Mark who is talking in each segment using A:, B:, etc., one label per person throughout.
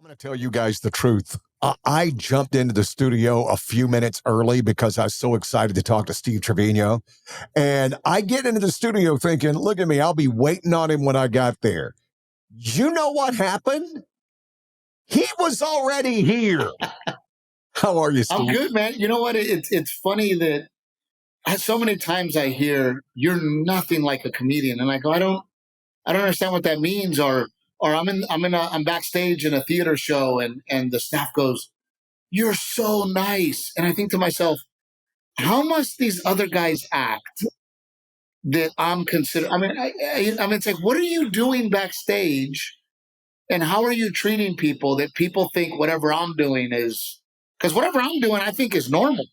A: I'm going to tell you guys the truth. I jumped into the studio a few minutes early because I was so excited to talk to Steve Treviño. And I get into the studio thinking, look at me, I'll be waiting on him when I got there. You know what happened? He was already here. How are you, Steve?
B: I'm good, man. You know what? It's funny that so many times I hear you're nothing like a comedian, and I go, I don't understand what that means. Or I'm backstage in a theater show, and the staff goes, "You're so nice," and I think to myself, how must these other guys act that I'm considered? I mean, it's like, what are you doing backstage, and how are you treating people that people think whatever I'm doing is? Because whatever I'm doing, I think is normal.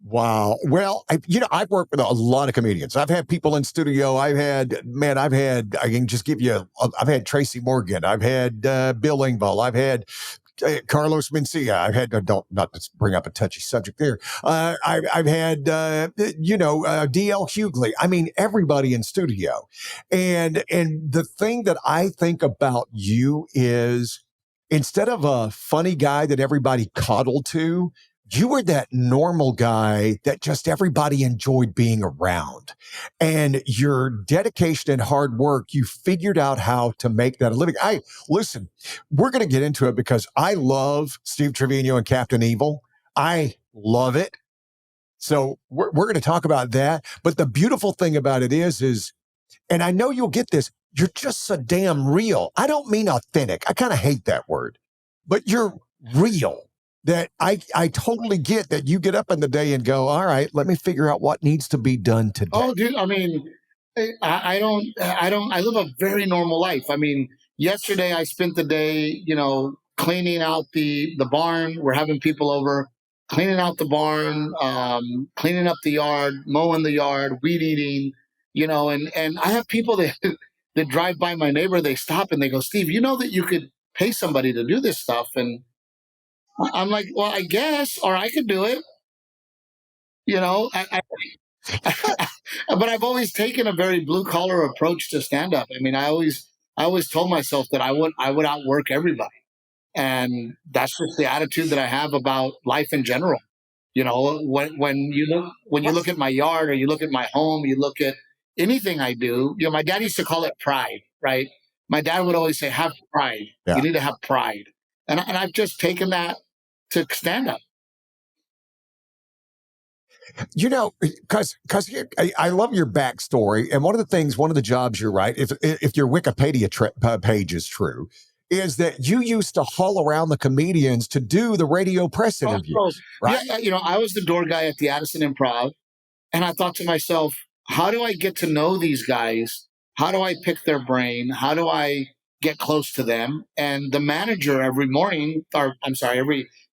A: Wow. Well, I've worked with a lot of comedians. I've had people in studio. I can just give you, I've had Tracy Morgan. I've had Bill Engvall. I've had Carlos Mencia. I've had, don't, not to bring up a touchy subject there. I've had, D.L. Hughley. I mean, everybody in studio. And the thing that I think about you is instead of a funny guy that everybody coddled to, you were that normal guy that just everybody enjoyed being around. And your dedication and hard work, you figured out how to make that a living. Listen, we're going to get into it because I love Steve Treviño and Captain Evil. I love it. So we're going to talk about that. But the beautiful thing about it is, and I know you'll get this, you're just so damn real. I don't mean authentic. I kind of hate that word, but you're real. That I totally get that you get up in the day and go, all right, let me figure out what needs to be done today.
B: Oh, dude, I mean, I live a very normal life. I mean, yesterday I spent the day, cleaning out the barn. We're having people over, cleaning out the barn, cleaning up the yard, mowing the yard, weed eating, and I have people that, that drive by my neighbor, they stop and they go, Steve, you know that you could pay somebody to do this stuff. And I'm like, well, I guess, or I could do it. You know, but I've always taken a very blue collar approach to stand up. I mean, I always told myself that I would outwork everybody, and that's just the attitude that I have about life in general. When you look at my yard or you look at my home, you look at anything I do. My dad used to call it pride, right? My dad would always say, "Have pride.
A: Yeah.
B: You need to have pride," and I've just taken that to stand up.
A: Because I love your backstory, and one of the jobs you're right, if your Wikipedia page is true, is that you used to haul around the comedians to do the radio press interviews, right?
B: Yeah, I was the door guy at the Addison Improv, and I thought to myself, how do I get to know these guys? How do I pick their brain? How do I get close to them? And the manager every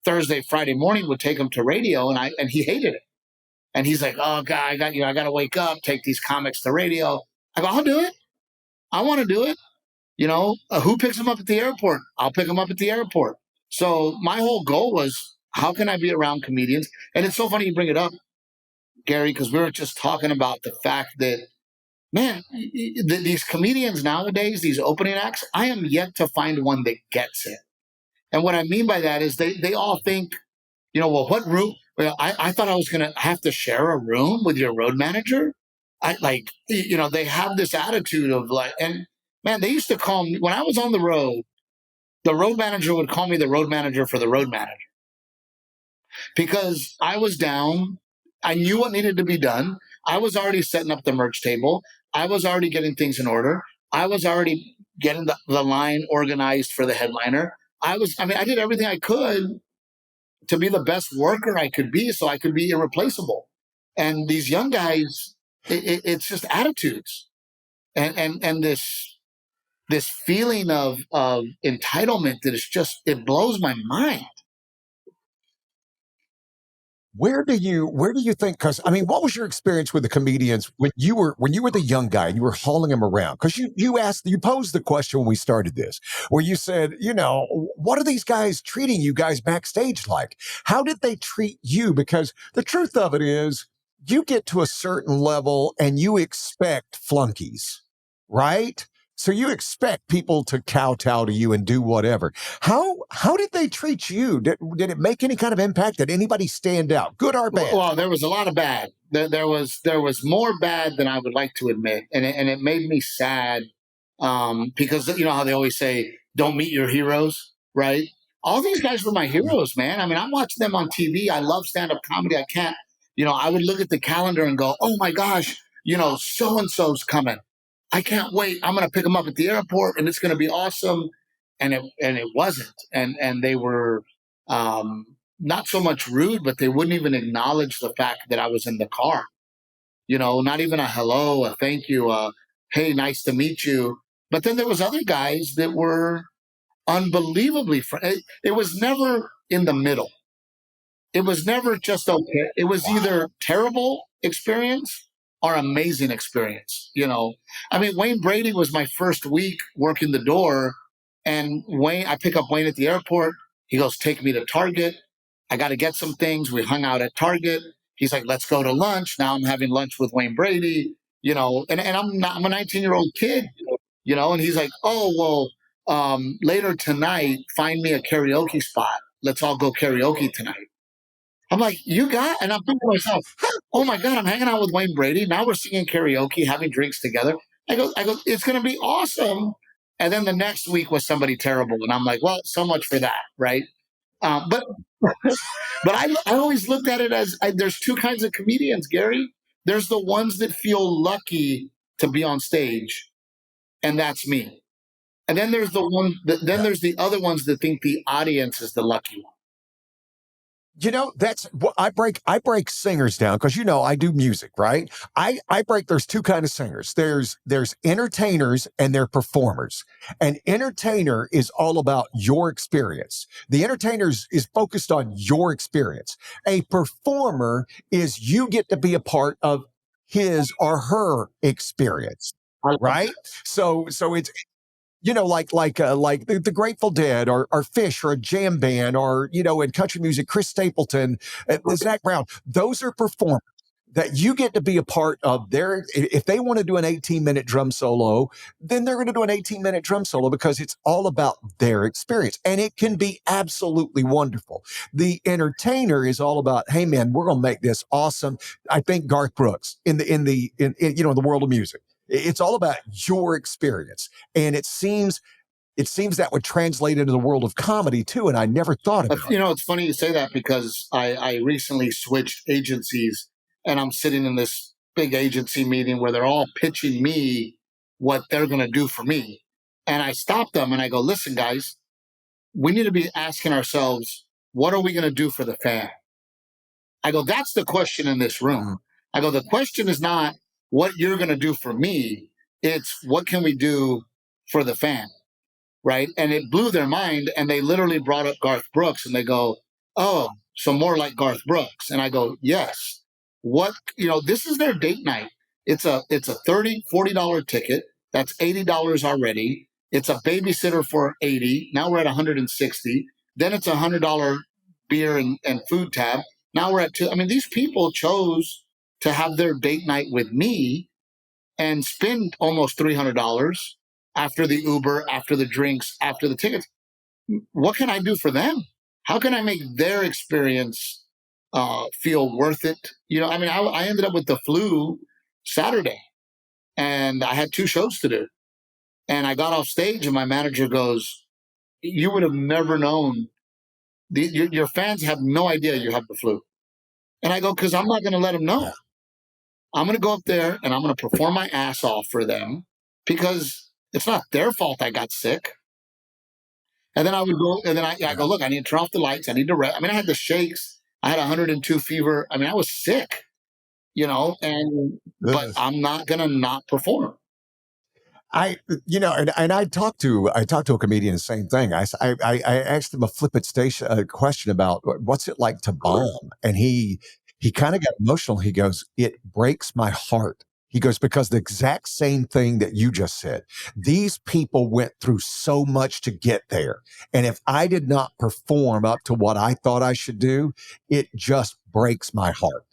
B: Thursday, Friday morning would take them to radio, and he hated it. And he's like, oh, God, I got to wake up, take these comics to radio. I go, I'll do it. I want to do it. Who picks them up at the airport? I'll pick them up at the airport. So my whole goal was, how can I be around comedians? And it's so funny you bring it up, Gary, because we were just talking about the fact that, man, these comedians nowadays, these opening acts, I am yet to find one that gets it. And what I mean by that is they all think, well, what room? Well, I thought I was going to have to share a room with your road manager. They have this attitude of like, and man, they used to call me when I was on the road manager would call me the road manager for the road manager because I was down. I knew what needed to be done. I was already setting up the merch table. I was already getting things in order. I was already getting the line organized for the headliner. I did everything I could to be the best worker I could be so I could be irreplaceable. And these young guys, it's just attitudes and this feeling of entitlement that is just, it blows my mind.
A: Where do you think? Because what was your experience with the comedians when you were the young guy and you were hauling them around? Because you posed the question when we started this, where you said, what are these guys treating you guys backstage like? How did they treat you? Because the truth of it is, you get to a certain level and you expect flunkies, right? So you expect people to kowtow to you and do whatever. How did they treat you? Did it make any kind of impact? Did anybody stand out, good or bad?
B: Well, there was a lot of bad. There was more bad than I would like to admit, and it made me sad, because you know how they always say, "Don't meet your heroes," right? All these guys were my heroes, man. I mean, I'm watching them on TV. I love stand up comedy. I can't, I would look at the calendar and go, "Oh my gosh, so and so's coming. I can't wait. I'm going to pick them up at the airport, and it's going to be awesome." And it wasn't, and they were. Not so much rude, but they wouldn't even acknowledge the fact that I was in the car. Not even a hello, a thank you, a hey, nice to meet you. But then there was other guys that were unbelievably it was never in the middle. It was never just okay. It was either terrible experience or amazing experience. I mean, Wayne Brady was my first week working the door, and I pick up Wayne at the airport. He goes, "Take me to Target. I got to get some things." We hung out at Target. He's like, "Let's go to lunch." Now I'm having lunch with Wayne Brady, and I'm a 19-year-old kid, and he's like, "Oh, well, later tonight, find me a karaoke spot. Let's all go karaoke tonight." I'm like, and I'm thinking to myself, "Oh my God, I'm hanging out with Wayne Brady. Now we're singing karaoke, having drinks together." I go, "It's going to be awesome." And then the next week was somebody terrible. And I'm like, well, so much for that. Right. But but I always looked at it as there's two kinds of comedians, Gary. There's the ones that feel lucky to be on stage, and that's me. And then there's the other ones that think the audience is the lucky one.
A: That's what I break singers down because I do music, right? I break there's two kind of singers. There's entertainers and they're performers. An entertainer is all about your experience. The entertainer is focused on your experience. A performer is you get to be a part of his or her experience,
B: I love
A: right? So it's like the Grateful Dead or Fish or a jam band or in country music, Chris Stapleton, Zach Brown. Those are performers that you get to be a part of their. If they want to do an 18-minute drum solo, then they're going to do an 18-minute drum solo because it's all about their experience, and it can be absolutely wonderful. The entertainer is all about, hey man, we're going to make this awesome. I think Garth Brooks in the world of music. It's all about your experience. And it seems that would translate into the world of comedy too. And I never thought about it.
B: It's funny you say that because I recently switched agencies, and I'm sitting in this big agency meeting where they're all pitching me what they're going to do for me. And I stop them and I go, "Listen, guys, we need to be asking ourselves, what are we going to do for the fan?" I go, "That's the question in this room." I go, "The question is not what you're going to do for me. It's what can we do for the fan?" Right. And it blew their mind. And they literally brought up Garth Brooks and they go, "Oh, so more like Garth Brooks." And I go, "Yes." This is their date night. It's a $30-$40 ticket. That's $80 already. It's a babysitter for 80. Now we're at 160. Then it's $100 beer and food tab. Now we're at 2. I mean, these people chose to have their date night with me and spend almost $300 after the Uber, after the drinks, after the tickets. What can I do for them? How can I make their experience feel worth it? I mean, I ended up with the flu Saturday, and I had 2 shows to do. And I got off stage, and my manager goes, "You would have never known. Your fans have no idea you have the flu." And I go, "Because I'm not going to let them know. I'm going to go up there and I'm going to perform my ass off for them because it's not their fault I got sick." And then I would go, and then I go, "Look, I need to turn off the lights. I need to rest." I mean, I had the shakes. I had 102 fever. I mean, I was sick, but I'm not going to not perform.
A: And I talked to a comedian, the same thing. I asked him a flippant station question about what's it like to bomb, and he kind of got emotional. He goes, "It breaks my heart." He goes, "Because the exact same thing that you just said, these people went through so much to get there. And if I did not perform up to what I thought I should do, it just breaks my heart."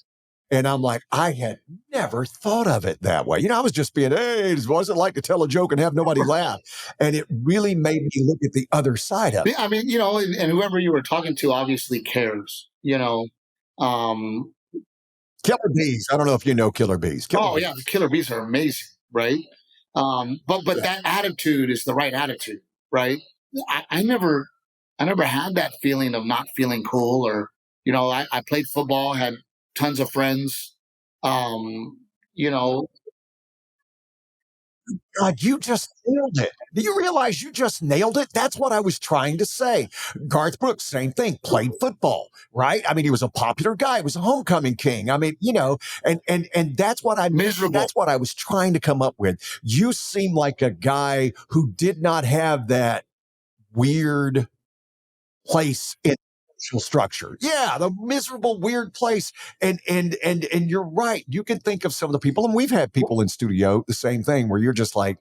A: And I'm like, I had never thought of it that way. I was just being, hey, what's it like to tell a joke and have nobody laugh? And it really made me look at the other side of it.
B: I mean, and whoever you were talking to obviously cares. Um,
A: Killer bees. I don't know if you know killer bees. Killer
B: oh yeah, the
A: bees.
B: killer bees are amazing, right? But
A: Yeah.
B: that attitude is the right attitude, right? I never had that feeling of not feeling cool, or I played football, had tons of friends. Um, you know,
A: God, you just nailed it. Do you realize you just nailed it? That's what I was trying to say. Garth Brooks, same thing, played football, right? I mean, he was a popular guy. He was a homecoming king. I mean, and
B: miserable,
A: that's what I was trying to come up with. You seem like a guy who did not have that weird place in social structure. Yeah, the miserable, weird place. And you're right. You can think of some of the people, and we've had people in studio the same thing where you're just like,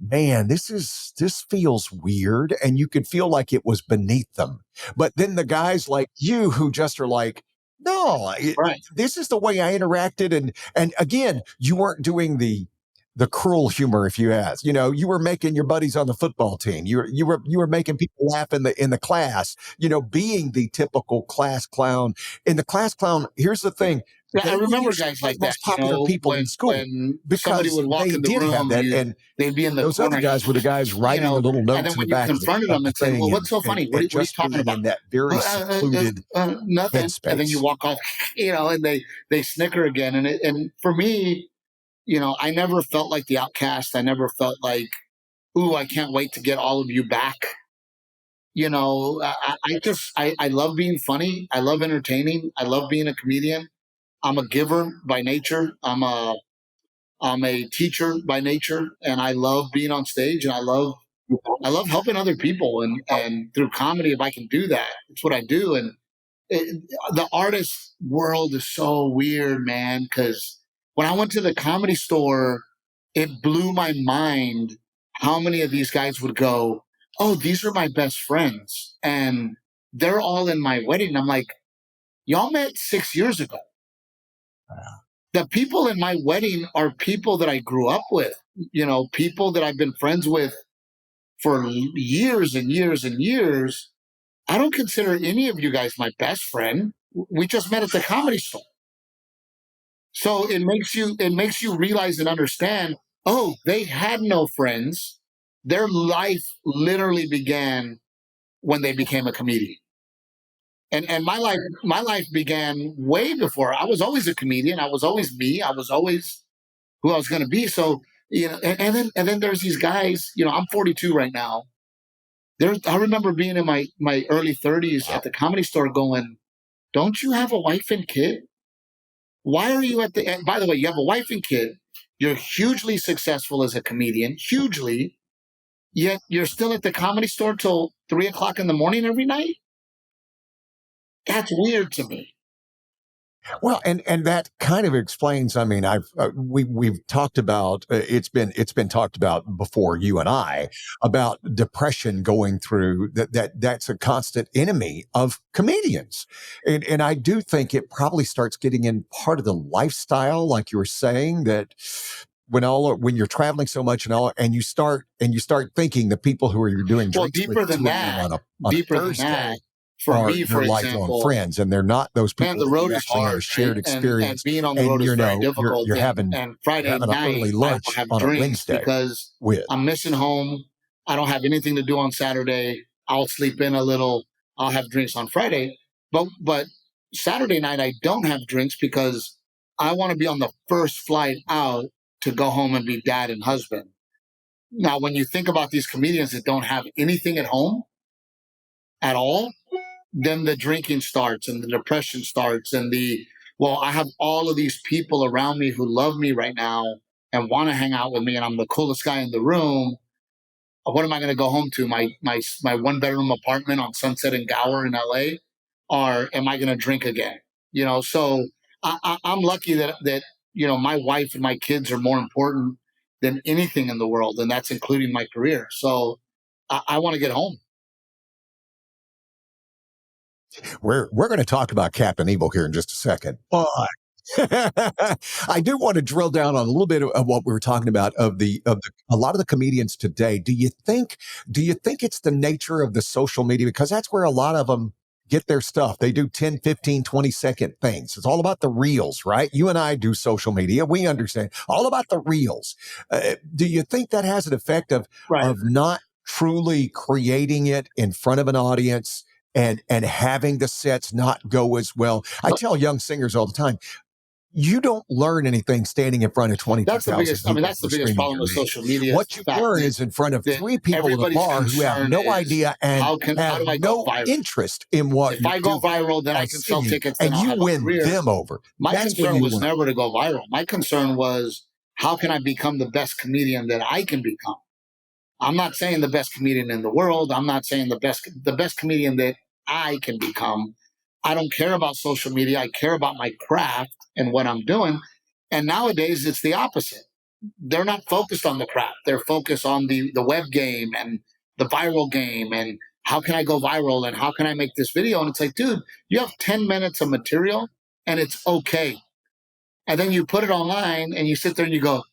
A: man, this feels weird, and you could feel like it was beneath them. But then the guys like you who just are like, no,
B: right?
A: this is the way I interacted, and again, you weren't doing the cruel humor, if you ask. You were making your buddies on the football team. You were making people laugh in the class. Being the typical class clown. In the class clown, here's the thing:
B: Yeah, I
A: they were
B: remember
A: usually
B: guys
A: the
B: like that.
A: most popular people in school
B: When somebody
A: because
B: would walk
A: they
B: in the
A: did have
B: room,
A: that. And
B: they'd be in the
A: those other
B: corner,
A: guys were the guys
B: you
A: writing the
B: know.
A: little
B: And
A: notes
B: then
A: in the
B: when you
A: back of
B: confronted
A: of
B: them
A: the
B: and said, "Well,
A: thing,
B: what's so
A: and
B: funny?
A: and
B: What are you
A: just
B: talking
A: being
B: about?"
A: in that very
B: Uh,
A: secluded
B: Nothing. And then you
A: headspace.
B: walk off, and they snicker again. And for me, I never felt like the outcast. I never felt like, ooh, I can't wait to get all of you back. I love being funny. I love entertaining. I love being a comedian. I'm a giver by nature. I'm a teacher by nature, and I love being on stage, and I love helping other people, and through comedy, if I can do that, it's what I do. And the artist world is so weird, man. Because when I went to the Comedy Store, it blew my mind how many of these guys would go, "Oh, these are my best friends," and they're all in my wedding. I'm like, y'all met 6 years ago. The people in my wedding are people that I grew up with, people that I've been friends with for years and years and years. I don't consider any of you guys my best friend. We just met at the Comedy Store. So it makes you realize and understand, oh, they had no friends. Their life literally began when they became a comedian. And my life began way before. I was always a comedian. I was always me. I was always who I was going to be. So, and then there's these guys. I'm 42 right now. I remember being in my early 30s at the Comedy Store, going, "Don't you have a wife and kid? Why are you at the?" And by the way, you have a wife and kid. You're hugely successful as a comedian, hugely. Yet you're still at the Comedy Store till 3 o'clock in the morning every night. That's weird to me.
A: Well, and that kind of explains. I mean, we've talked about it's been talked about before, you and I, about depression going through that's a constant enemy of comedians, and I do think it probably starts getting in part of the lifestyle, like you were saying that. When you're traveling so much and you start thinking the people who are you're doing
B: Well,
A: drinks with 2 a.m. on a
B: deeper than that,
A: Thursday
B: for
A: are
B: me,
A: your
B: for
A: lifelong
B: example,
A: friends, and they're not those
B: man,
A: people
B: the
A: that
B: road
A: you
B: is
A: actually had
B: hard,
A: a shared
B: right? And
A: experience.
B: being on the
A: And
B: road is very
A: you're
B: difficult.
A: you're
B: And
A: having
B: and
A: you're
B: Friday
A: having an early
B: night, I will
A: lunch
B: have
A: on a
B: drinks
A: Wednesday
B: because
A: with.
B: I'm missing home. I don't have anything to do on Saturday. I'll sleep in a little. I'll have drinks on Friday, but Saturday night I don't have drinks because I want to be on the first flight out to go home and be dad and husband. Now, when you think about these comedians that don't have anything at home at all, then the drinking starts and the depression starts and well, I have all of these people around me who love me right now and want to hang out with me, and I'm the coolest guy in the room. What am I going to go home to? My 1 bedroom apartment on Sunset and Gower in LA? Or am I going to drink again? So I'm lucky that my wife and my kids are more important than anything in the world, and that's including my career. So I want to get home.
A: We're going to talk about Captain Evil here in just a second, but I do want to drill down on a little bit of what we were talking about of the a lot of the comedians today. Do you think it's the nature of the social media, because that's where a lot of them get their stuff. They do 10, 15, 20-second things. It's all about the reels, right? You and I do social media. We understand all about the reels. Do you think that has an effect of
B: Right.
A: not truly creating it in front of an audience and having the sets not go as well? I tell young singers all the time, you don't learn anything standing in front of 22,000 people.
B: That's the biggest problem with social media.
A: What you learn is in front of three people at a bar who have no idea and
B: how do I go
A: no
B: viral?
A: interest in what
B: If I go viral, then I can sell tickets
A: and
B: and I'll
A: you
B: have a
A: win
B: career.
A: them over.
B: My
A: That's when
B: concern
A: you
B: was
A: learn.
B: never to go viral. My concern was, how can I become the best comedian that I can become? I'm not saying the best comedian in the world. I'm not saying the best comedian that I can become. I don't care about social media. I care about my craft and what I'm doing. And nowadays it's the opposite. They're not focused on the craft. They're focused on the web game and the viral game and how can I go viral and how can I make this video? And it's like, dude, you have 10 minutes of material and it's okay. And then you put it online and you sit there and you go,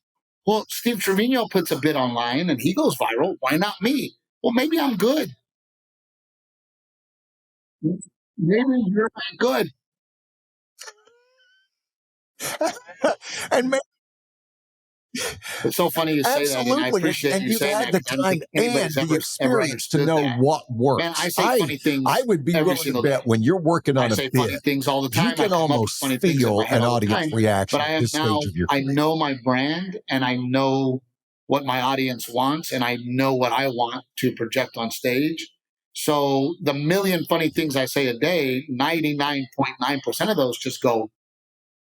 B: well, Steve Treviño puts a bit online and he goes viral. Why not me? Well, maybe I'm good. Maybe you're not good.
A: And
B: It's so funny you say that, and I
A: absolutely,
B: appreciate
A: and
B: you
A: you've
B: saying
A: had
B: that,
A: the
B: 'cause I don't
A: time
B: think
A: and
B: anybody's
A: the
B: ever
A: experience to
B: understood
A: know
B: that.
A: what works.
B: Man, I say funny things
A: I would be
B: every
A: willing to
B: single
A: bet
B: day.
A: when you're working
B: I
A: on a
B: say funny
A: bit,
B: things all the
A: you
B: time. I
A: can
B: come up with
A: almost
B: funny things in
A: feel
B: my head
A: an
B: all the
A: audience
B: time.
A: reaction
B: But
A: at this stage of your
B: I
A: career.
B: know my brand, and I know what my audience wants, and I know what I want to project on stage. So the million funny things I say a day, 99.9% of those just go,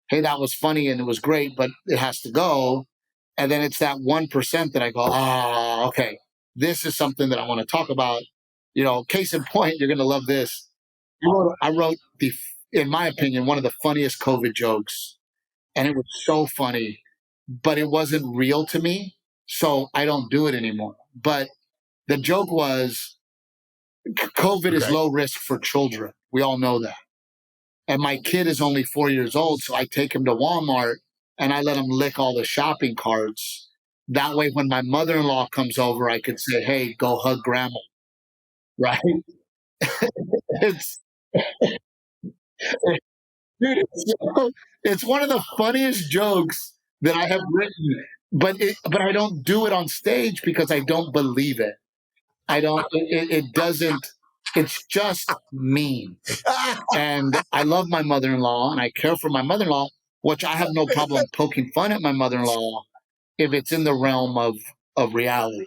B: hey, that was funny and it was great, but it has to go. And then it's that 1% that I go, oh, okay, this is something that I want to talk about. You know, case in point, you're going to love this. I wrote in my opinion, one of the funniest COVID jokes, and it was so funny, but it wasn't real to me. So I don't do it anymore. But the joke was, COVID is
A: Okay.
B: low risk for children. We all know that. And my kid is only 4 years old, so I take him to Walmart and I let him lick all the shopping carts. That way, when my mother-in-law comes over, I could say, hey, go hug grandma. Right? It's, dude, it's one of the funniest jokes that I have written, but I don't do it on stage because I don't believe it. I don't, it doesn't, it's just mean. And I love my mother-in-law and I care for my mother-in-law, which I have no problem poking fun at my mother-in-law if it's in the realm of reality.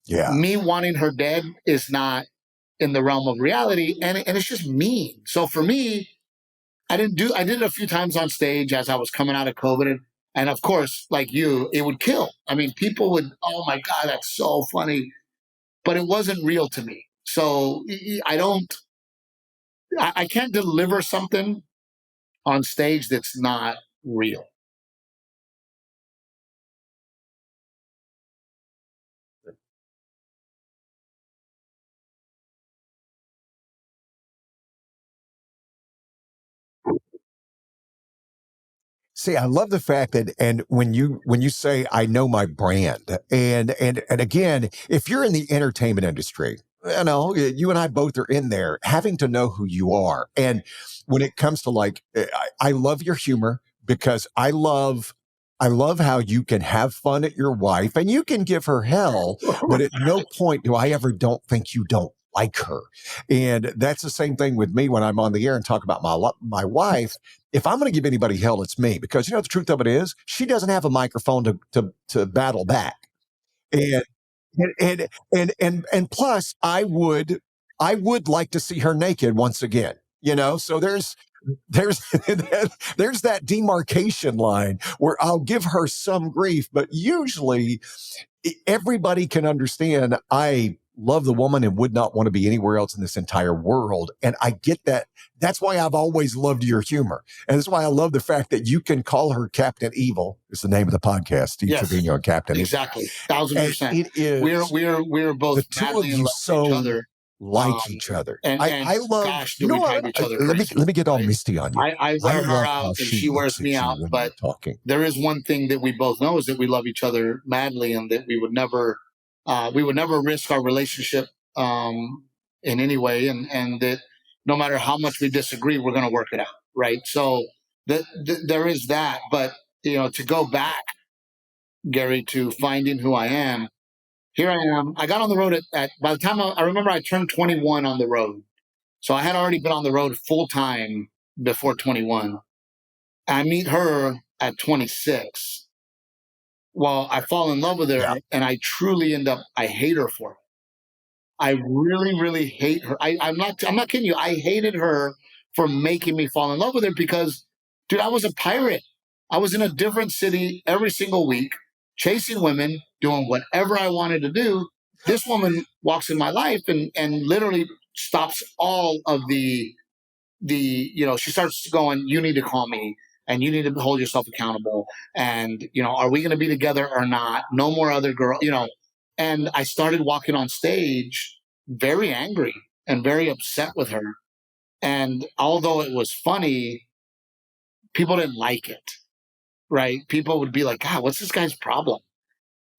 A: Yeah.
B: Me wanting her dead is not in the realm of reality, and it's just mean. So for me, I did it a few times on stage as I was coming out of COVID, and of course, like you, it would kill. I mean, people would, oh my God, that's so funny, but it wasn't real to me. So I can't deliver something on stage that's not real.
A: See, I love the fact that, and when you say I know my brand, and again, if you're in the entertainment industry, you and I both are in there, having to know who you are. And when it comes to like, I love your humor because I love how you can have fun at your wife and you can give her hell, but at no point do I ever don't think you don't like her. And that's the same thing with me when I'm on the air and talk about my wife. If I'm going to give anybody hell, it's me, because the truth of it is she doesn't have a microphone to battle back. And and plus I would like to see her naked once again. So there's there's that demarcation line where I'll give her some grief, but usually everybody can understand I love the woman and would not want to be anywhere else in this entire world. And I get that. That's why I've always loved your humor. And that's why I love the fact that you can call her Captain Evil. Is the name of the podcast, Steve
B: Yes,
A: Treviño and Captain
B: exactly,
A: Evil.
B: 1000%.
A: It is
B: We're both
A: the two of
B: madly in
A: you
B: love with each
A: so
B: other.
A: like each other.
B: And
A: I love,
B: gosh, do we drive each other crazy?
A: let me get all
B: right?
A: misty on you.
B: I wear her
A: love
B: out
A: how
B: and
A: she
B: she
A: looks
B: wears
A: at
B: me
A: you
B: out,
A: when
B: but
A: you're talking.
B: there is one thing that we both know is that we love each other madly, and that we would never risk our relationship in any way, and that no matter how much we disagree, we're going to work it out, right? So there is that. But to go back, Gary, to finding who I am, here I am. I got on the road at by the time I remember I turned 21 on the road, so I had already been on the road full time before 21. I meet her at 26. Well, I fall in love with her,
A: Yeah.
B: and I truly I hate her for it. I really, really hate her. I'm not kidding you. I hated her for making me fall in love with her because, dude, I was a pirate. I was in a different city every single week, chasing women, doing whatever I wanted to do. This woman walks in my life and literally stops all of she starts going, you need to call me and you need to hold yourself accountable. And, are we going to be together or not? No more other girl. And I started walking on stage very angry and very upset with her. And although it was funny, people didn't like it, right? People would be like, God, what's this guy's problem?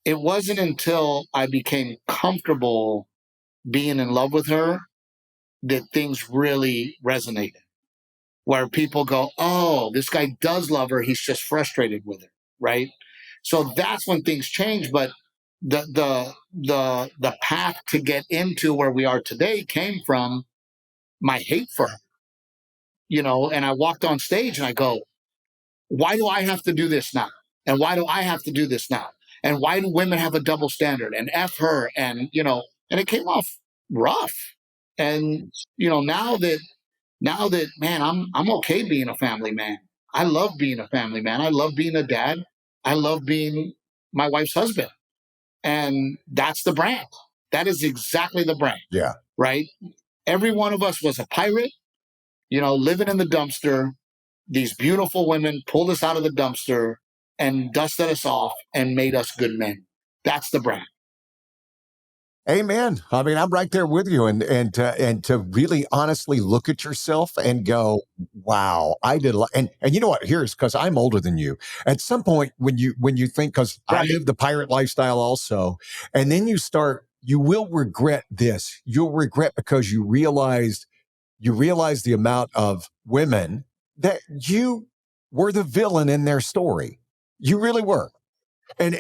B: It wasn't until I became comfortable being in love with her that things really resonated, where people go, oh, this guy does love her. He's just frustrated with her, right? So that's when things change. But the path to get into where we are today came from my hate for her, and I walked on stage and I go, why do I have to do this now? And why do I have to do this now? And why do women have a double standard? And F her, and and it came off rough. And now that man, I'm okay being a family man. I love being a family man. I love being a dad. I love being my wife's husband. And that's the brand. That is exactly the brand.
A: Yeah.
B: Right? Every one of us was a pirate, living in the dumpster. These beautiful women pulled us out of the dumpster and dusted us off and made us good men. That's the brand.
A: Amen. I mean, I'm right there with you, and to really honestly look at yourself and go, "Wow, I did." And you know what? Here's because I'm older than you. At some point, when you think, because I
B: Right.
A: lived the pirate lifestyle also, and then you will regret this. You'll regret because you realize the amount of women that you were the villain in their story. You really were. And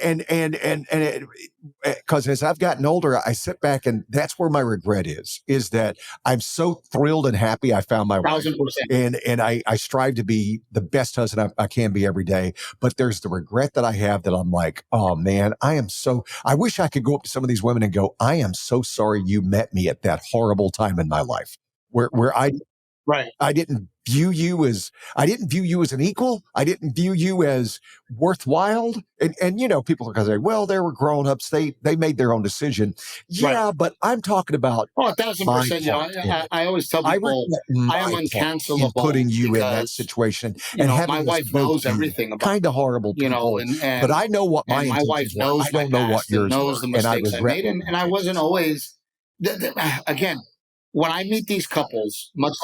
A: because as I've gotten older, I sit back and that's where my regret is that I'm so thrilled and happy I found my wife.
B: 1000%.
A: And I strive to be the best husband I can be every day. But there's the regret that I have that I'm like, oh man, I wish I could go up to some of these women and go, I am so sorry you met me at that horrible time in my life where
B: Right.
A: I didn't view you as an equal. I didn't view you as worthwhile. And people are going to say, well, they were grown ups. They made their own decision. Yeah,
B: Right.
A: but I'm talking about
B: Oh, 1000%. I always tell
A: I
B: people
A: regret
B: I am
A: my part
B: uncancelable
A: in putting you in that
B: because
A: situation and
B: my
A: having us
B: wife
A: both
B: knows
A: be
B: everything about
A: kind of horrible people.
B: and
A: But I know what my
B: and my wife
A: intentions were.
B: knows
A: I
B: my
A: don't know what
B: past and
A: yours
B: knows
A: were,
B: the
A: and I
B: mistakes I
A: regret
B: made,
A: my
B: and I wasn't
A: intentions.
B: always again, when I meet these couples, much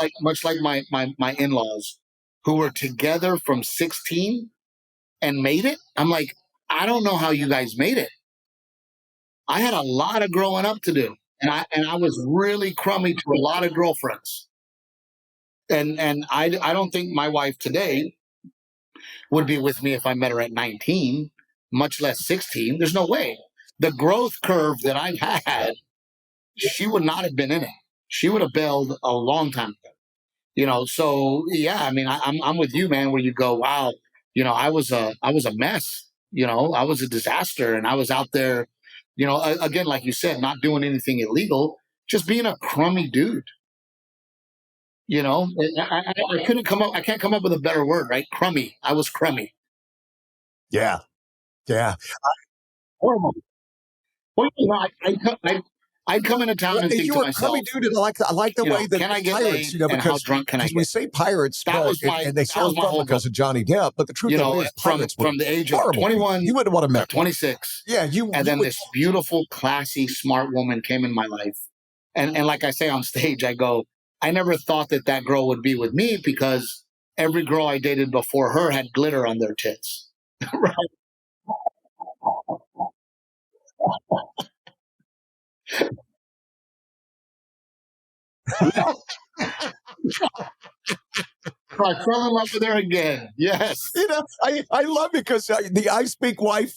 B: like my in-laws who were together from 16 and made it, I'm like, I don't know how you guys made it. I had a lot of growing up to do. And I was really crummy to a lot of girlfriends. And I don't think my wife today would be with me if I met her at 19, much less 16. There's no way. The growth curve that I've had, she would not have been in it. She would have bailed a long time ago. So yeah, I mean, I'm with you, man, where you go, wow, I was a mess. I was a disaster, and I was out there, again, like you said, not doing anything illegal, just being a crummy dude. I couldn't come up. I can't come up with a better word, right? Crummy. I was crummy.
A: Yeah. Yeah.
B: Horrible. Well, I'd come into town and think
A: You
B: to
A: were a crummy
B: myself,
A: dude, and I like the way that
B: can
A: the
B: I get
A: pirates,
B: laid, and how drunk can I
A: we
B: get?
A: say pirates,
B: That
A: but
B: was my
A: and they
B: that was
A: sound
B: my
A: fun
B: whole goal.
A: because of Johnny Depp, but the truth of it is, pirates were
B: From the age of
A: horrible people.
B: 21
A: You wouldn't want to
B: to
A: met one.
B: 26.
A: Yeah,
B: And then this beautiful, classy, smart woman came in my life. And like I say on stage, I go, I never thought that that girl would be with me because every girl I dated before her had glitter on their tits. Right? So I fell in love with her again. Yes.
A: I love it because the I Speak Wife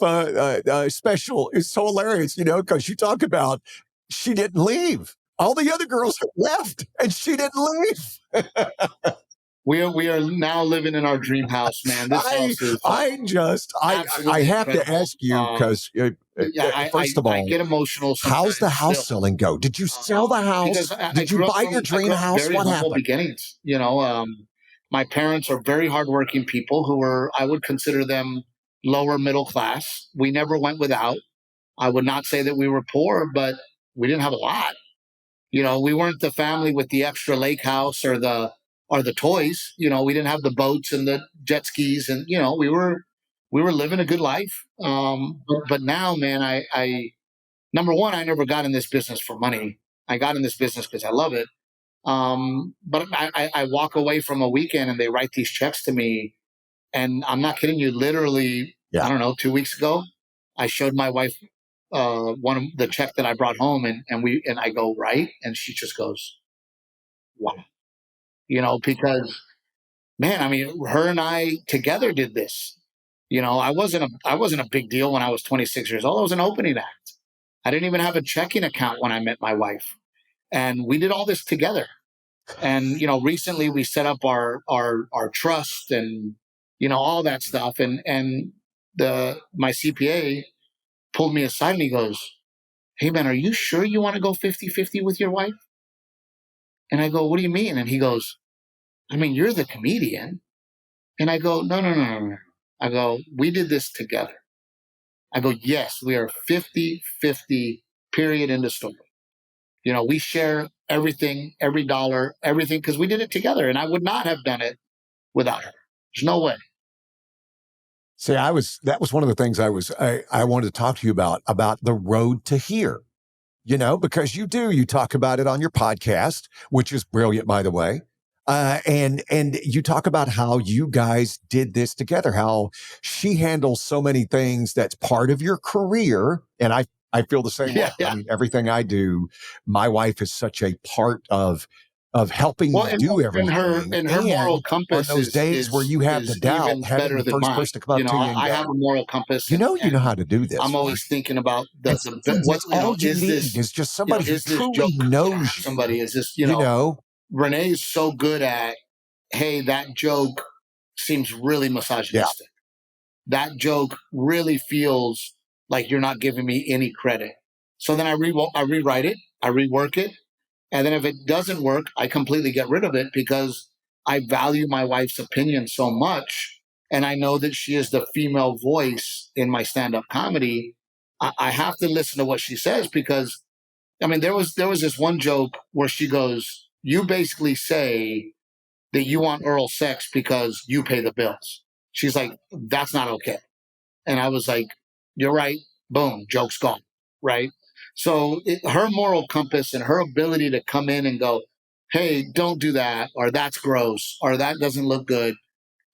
A: special is so hilarious, because you talk about she didn't leave. All the other girls have left and she didn't leave.
B: We are now living in our dream house, man. This house is
A: I have to
B: incredible.
A: ask you because first of
B: I
A: all,
B: get emotional
A: how's the
B: sometimes
A: house
B: still.
A: selling go? Did you sell the
B: Because
A: house?
B: I
A: Did you
B: grew up
A: buy
B: from
A: your
B: I
A: dream
B: grew up
A: house?
B: very
A: What
B: humble
A: happened?
B: beginnings. My parents are very hardworking people who were I would consider them lower middle class. We never went without. I would not say that we were poor, but we didn't have a lot. We weren't the family with the extra lake house or the toys. We didn't have the boats and the jet skis, and we were living a good life. But now, man, I number one, I never got in this business for money. I got in this business because I love it. But I walk away from a weekend and they write these checks to me, and I'm not kidding you. Literally,
A: Yeah.
B: I don't know, 2 weeks ago, I showed my wife one of the check that I brought home, and I go right, and she just goes, "Wow," because man, I mean, her and I together did this. I wasn't a big deal when I was 26 years old. I was an opening act. I didn't even have a checking account when I met my wife, and we did all this together. And recently we set up our trust and all that stuff. And the my CPA pulled me aside and he goes, "Hey man, are you sure you want to go 50-50 with your wife?" And I go, "What do you mean?" And he goes, "I mean, you're the comedian." And I go, "No, no, no, no, no." I go, "We did this together." I go, "Yes, we are 50-50, period, end of story." We share everything, every dollar, everything, because we did it together. And I would not have done it without her. There's no way.
A: See, that was one of the things I wanted to talk to you about the road to here, because you talk about it on your podcast, which is brilliant, by the way. And you talk about how you guys did this together, how she handles so many things that's part of your career. And I feel the same way.
B: Yeah, yeah.
A: I mean, everything I do, my wife is such a part of helping
B: Well,
A: me do everything.
B: and her
A: And
B: moral
A: on
B: compass
A: those days where you have the
B: is
A: doubt,
B: even
A: having
B: better
A: the
B: than
A: first
B: mine.
A: person to come up to you and
B: I have
A: go,
B: a moral compass,
A: you know how to do this,
B: I'm
A: right?
B: always thinking about
A: And sometimes
B: what
A: that's all you
B: is
A: need
B: this
A: is just somebody who
B: is this
A: truly
B: joke
A: knows you,
B: somebody is this
A: you know?
B: Renae is so good at, hey, that joke seems really
A: Yeah.
B: misogynistic. That joke really feels like you're not giving me any credit. So then I rewrite it, I rework it, and then if it doesn't work, I completely get rid of it because I value my wife's opinion so much, and I know that she is the female voice in my stand-up comedy. I have to listen to what she says because I mean there was this one joke where she goes, "You basically say that you want oral sex because you pay the bills." She's like, "That's not okay." And I was like, "You're right." Boom, joke's gone. Right. So her moral compass and her ability to come in and go, "Hey, don't do that," or "That's gross," or "That doesn't look good."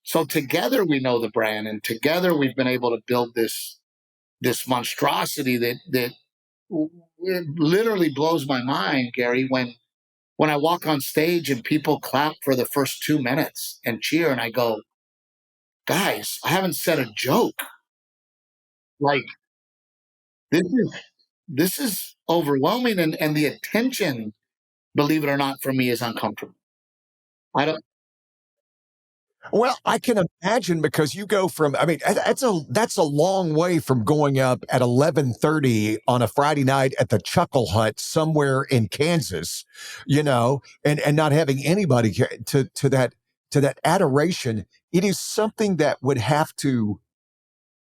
B: So together we know the brand, and together we've been able to build this monstrosity that it literally blows my mind, Gary, when I walk on stage and people clap for the first 2 minutes and cheer, and I go, "Guys, I haven't said a joke. Like this is this is overwhelming, and the attention, believe it or not, for me is uncomfortable. I don't.
A: Well, I can imagine because you go from, I mean, that's a long way from going up at 11:30 on a Friday night at the Chuckle Hut somewhere in Kansas, and not having anybody to that adoration. It is something that would have to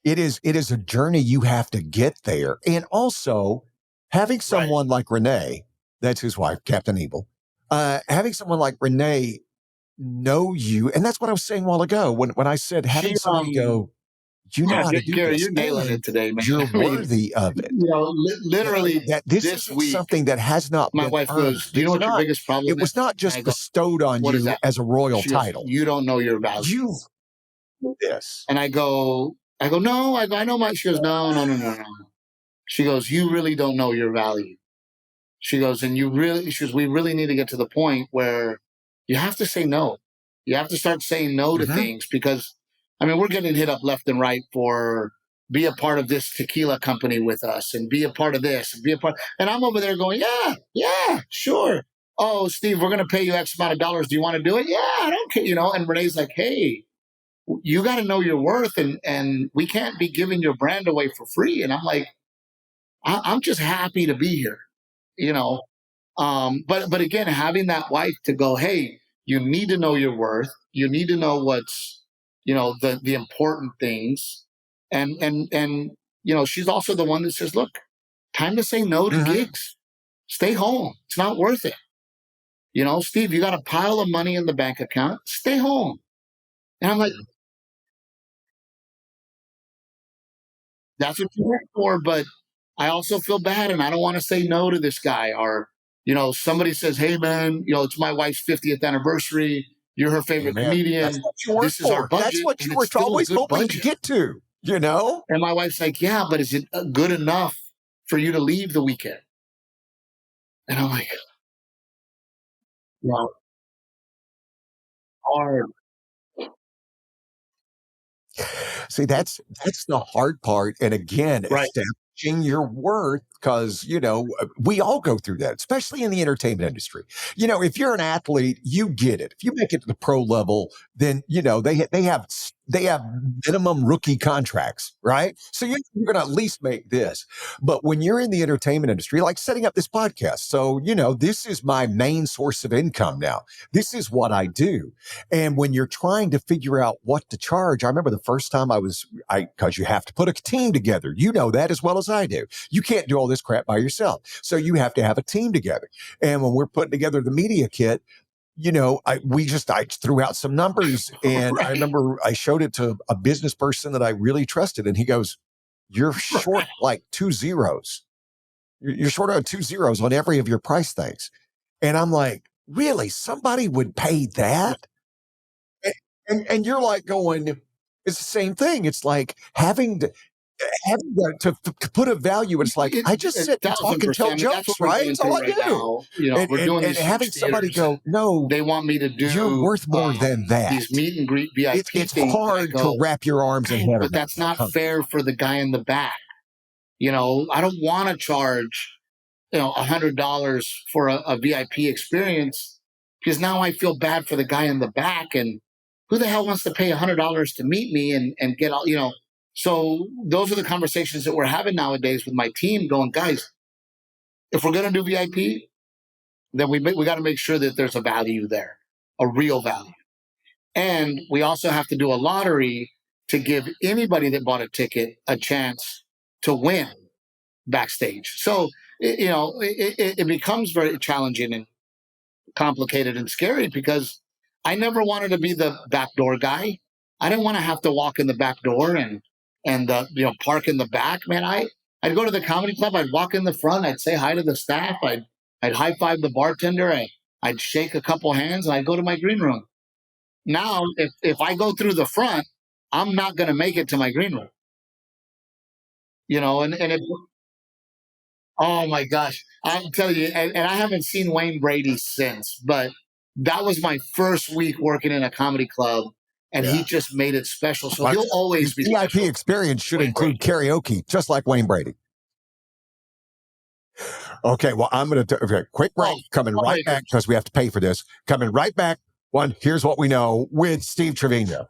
A: it is a journey you have to get there. And also having
B: Right.
A: someone like Renae, that's his wife, Captain Evil, having someone like Renae know you. And that's what I was saying a while ago when I said having
B: She
A: somebody go, you know
B: Yeah,
A: how to do
B: Gary,
A: this,
B: you're nailing
A: and
B: it today, man.
A: you're
B: I mean,
A: worthy of it.
B: literally
A: That this
B: this
A: isn't
B: week,
A: something that has not
B: my
A: been
B: wife
A: earned.
B: goes, "Do you know what your biggest problem
A: It
B: is?"
A: was not
B: And I
A: just
B: go,
A: bestowed on
B: "What is
A: you
B: that?"
A: as a royal
B: She goes,
A: title.
B: "You don't know your value."
A: You this.
B: And I go, no, I know my. She goes, no, no, no, no, no. She goes, you really don't know your value. She goes, and you really, she goes, we really need to get to the point where you have to say no. You have to start saying no to
A: Mhm.
B: things because, I mean, we're getting hit up left and right for be a part of this tequila company with us and be a part of this and be a part. And I'm over there going, yeah, yeah, sure. Oh, Steve, we're going to pay you X amount of dollars. Do you want to do it? Yeah, I don't care. You know, and Renee's like, hey, you got to know your worth and we can't be giving your brand away for free. And I'm like, I'm just happy to be here, you know. But again, having that wife to go, hey, you need to know your worth. You need to know what's, you know, the important things. And you know, she's also the one that says, look, time to say no to
A: Mhm.
B: gigs. Stay home. It's not worth it. You know, Steve, you got a pile of money in the bank account. Stay home. And I'm like, that's what you work for. But I also feel bad and I don't want to say no to this guy. Or, you know, somebody says, hey, man, you know, it's my wife's 50th anniversary. You're her favorite
A: Amen. That's
B: comedian.
A: what you work
B: This is our
A: for. That's
B: budget.
A: what
B: And
A: you
B: it's
A: were
B: still a
A: always
B: good
A: hoping to
B: budget.
A: get to, you know?
B: And my wife's like, yeah, but is it good enough for you to leave the weekend? And I'm like, well, hard.
A: See, that's the hard part. And again,
B: Right.
A: establishing your worth, because we all go through that, especially in the entertainment industry. If you're an athlete, you get it. If you make it to the pro level, then they have minimum rookie contracts, right? So you're going to at least make this. But when you're in the entertainment industry, like setting up this podcast, so this is my main source of income now. This is what I do. And when you're trying to figure out what to charge, I remember the first time because you have to put a team together. You know that as well as I do. You can't do all this crap by yourself. So you have to have a team together. And when we're putting together the media kit, I threw out some numbers, and I
B: Right.
A: remember I showed it to a business person that I really trusted, and he goes, "You're short like two zeros. You're short on two zeros on every of your price things." And I'm like, "Really? Somebody would pay that?" And you're like going, it's the same thing. It's like having to put a value. It's like, I just
B: A
A: sit and talk
B: thousand
A: and tell
B: percent. I mean, that's what
A: jokes,
B: we're
A: right?
B: going
A: It's all
B: through
A: I
B: right
A: do.
B: now. You know,
A: And,
B: we're
A: and,
B: doing
A: and
B: these
A: having
B: huge
A: somebody
B: theaters, and
A: go, no,
B: they want me to
A: you're
B: do
A: worth more than that.
B: these meet and greet VIP
A: It's
B: things. And I
A: hard to
B: go,
A: wrap your arms and
B: "Guys,
A: head
B: but
A: around
B: that's
A: that
B: not
A: concept.
B: fair for the guy in the back. You know, I don't want to charge, $100 for a VIP experience because now I feel bad for the guy in the back. And who the hell wants to pay $100 to meet me and get all, So those are the conversations that we're having nowadays with my team going, guys, if we're going to do VIP, then we got to make sure that there's a value there, a real value. And we also have to do a lottery to give anybody that bought a ticket a chance to win backstage. So, it becomes very challenging and complicated and scary because I never wanted to be the backdoor guy. I didn't want to have to walk in the back door and park in the back. Man, I'd go to the comedy club. I'd walk in the front. I'd say hi to the staff. I'd high five the bartender. I'd shake a couple hands and I'd go to my green room. Now, if I go through the front, I'm not going to make it to my green room. And if Oh my gosh. I'm telling you, and I haven't seen Wayne Brady since, but that was my first week working in a comedy club, and he
A: Yeah.
B: just made it special. So
A: But
B: he'll
A: your
B: always be
A: VIP
B: special.
A: experience should
B: Wayne
A: include
B: Brady.
A: karaoke, just like Wayne Brady. Okay, well, I'm going to quick break.
B: Oh,
A: Coming
B: oh
A: right
B: my
A: back because we have to pay for this. Coming right back. Here's what we know with Steve Treviño.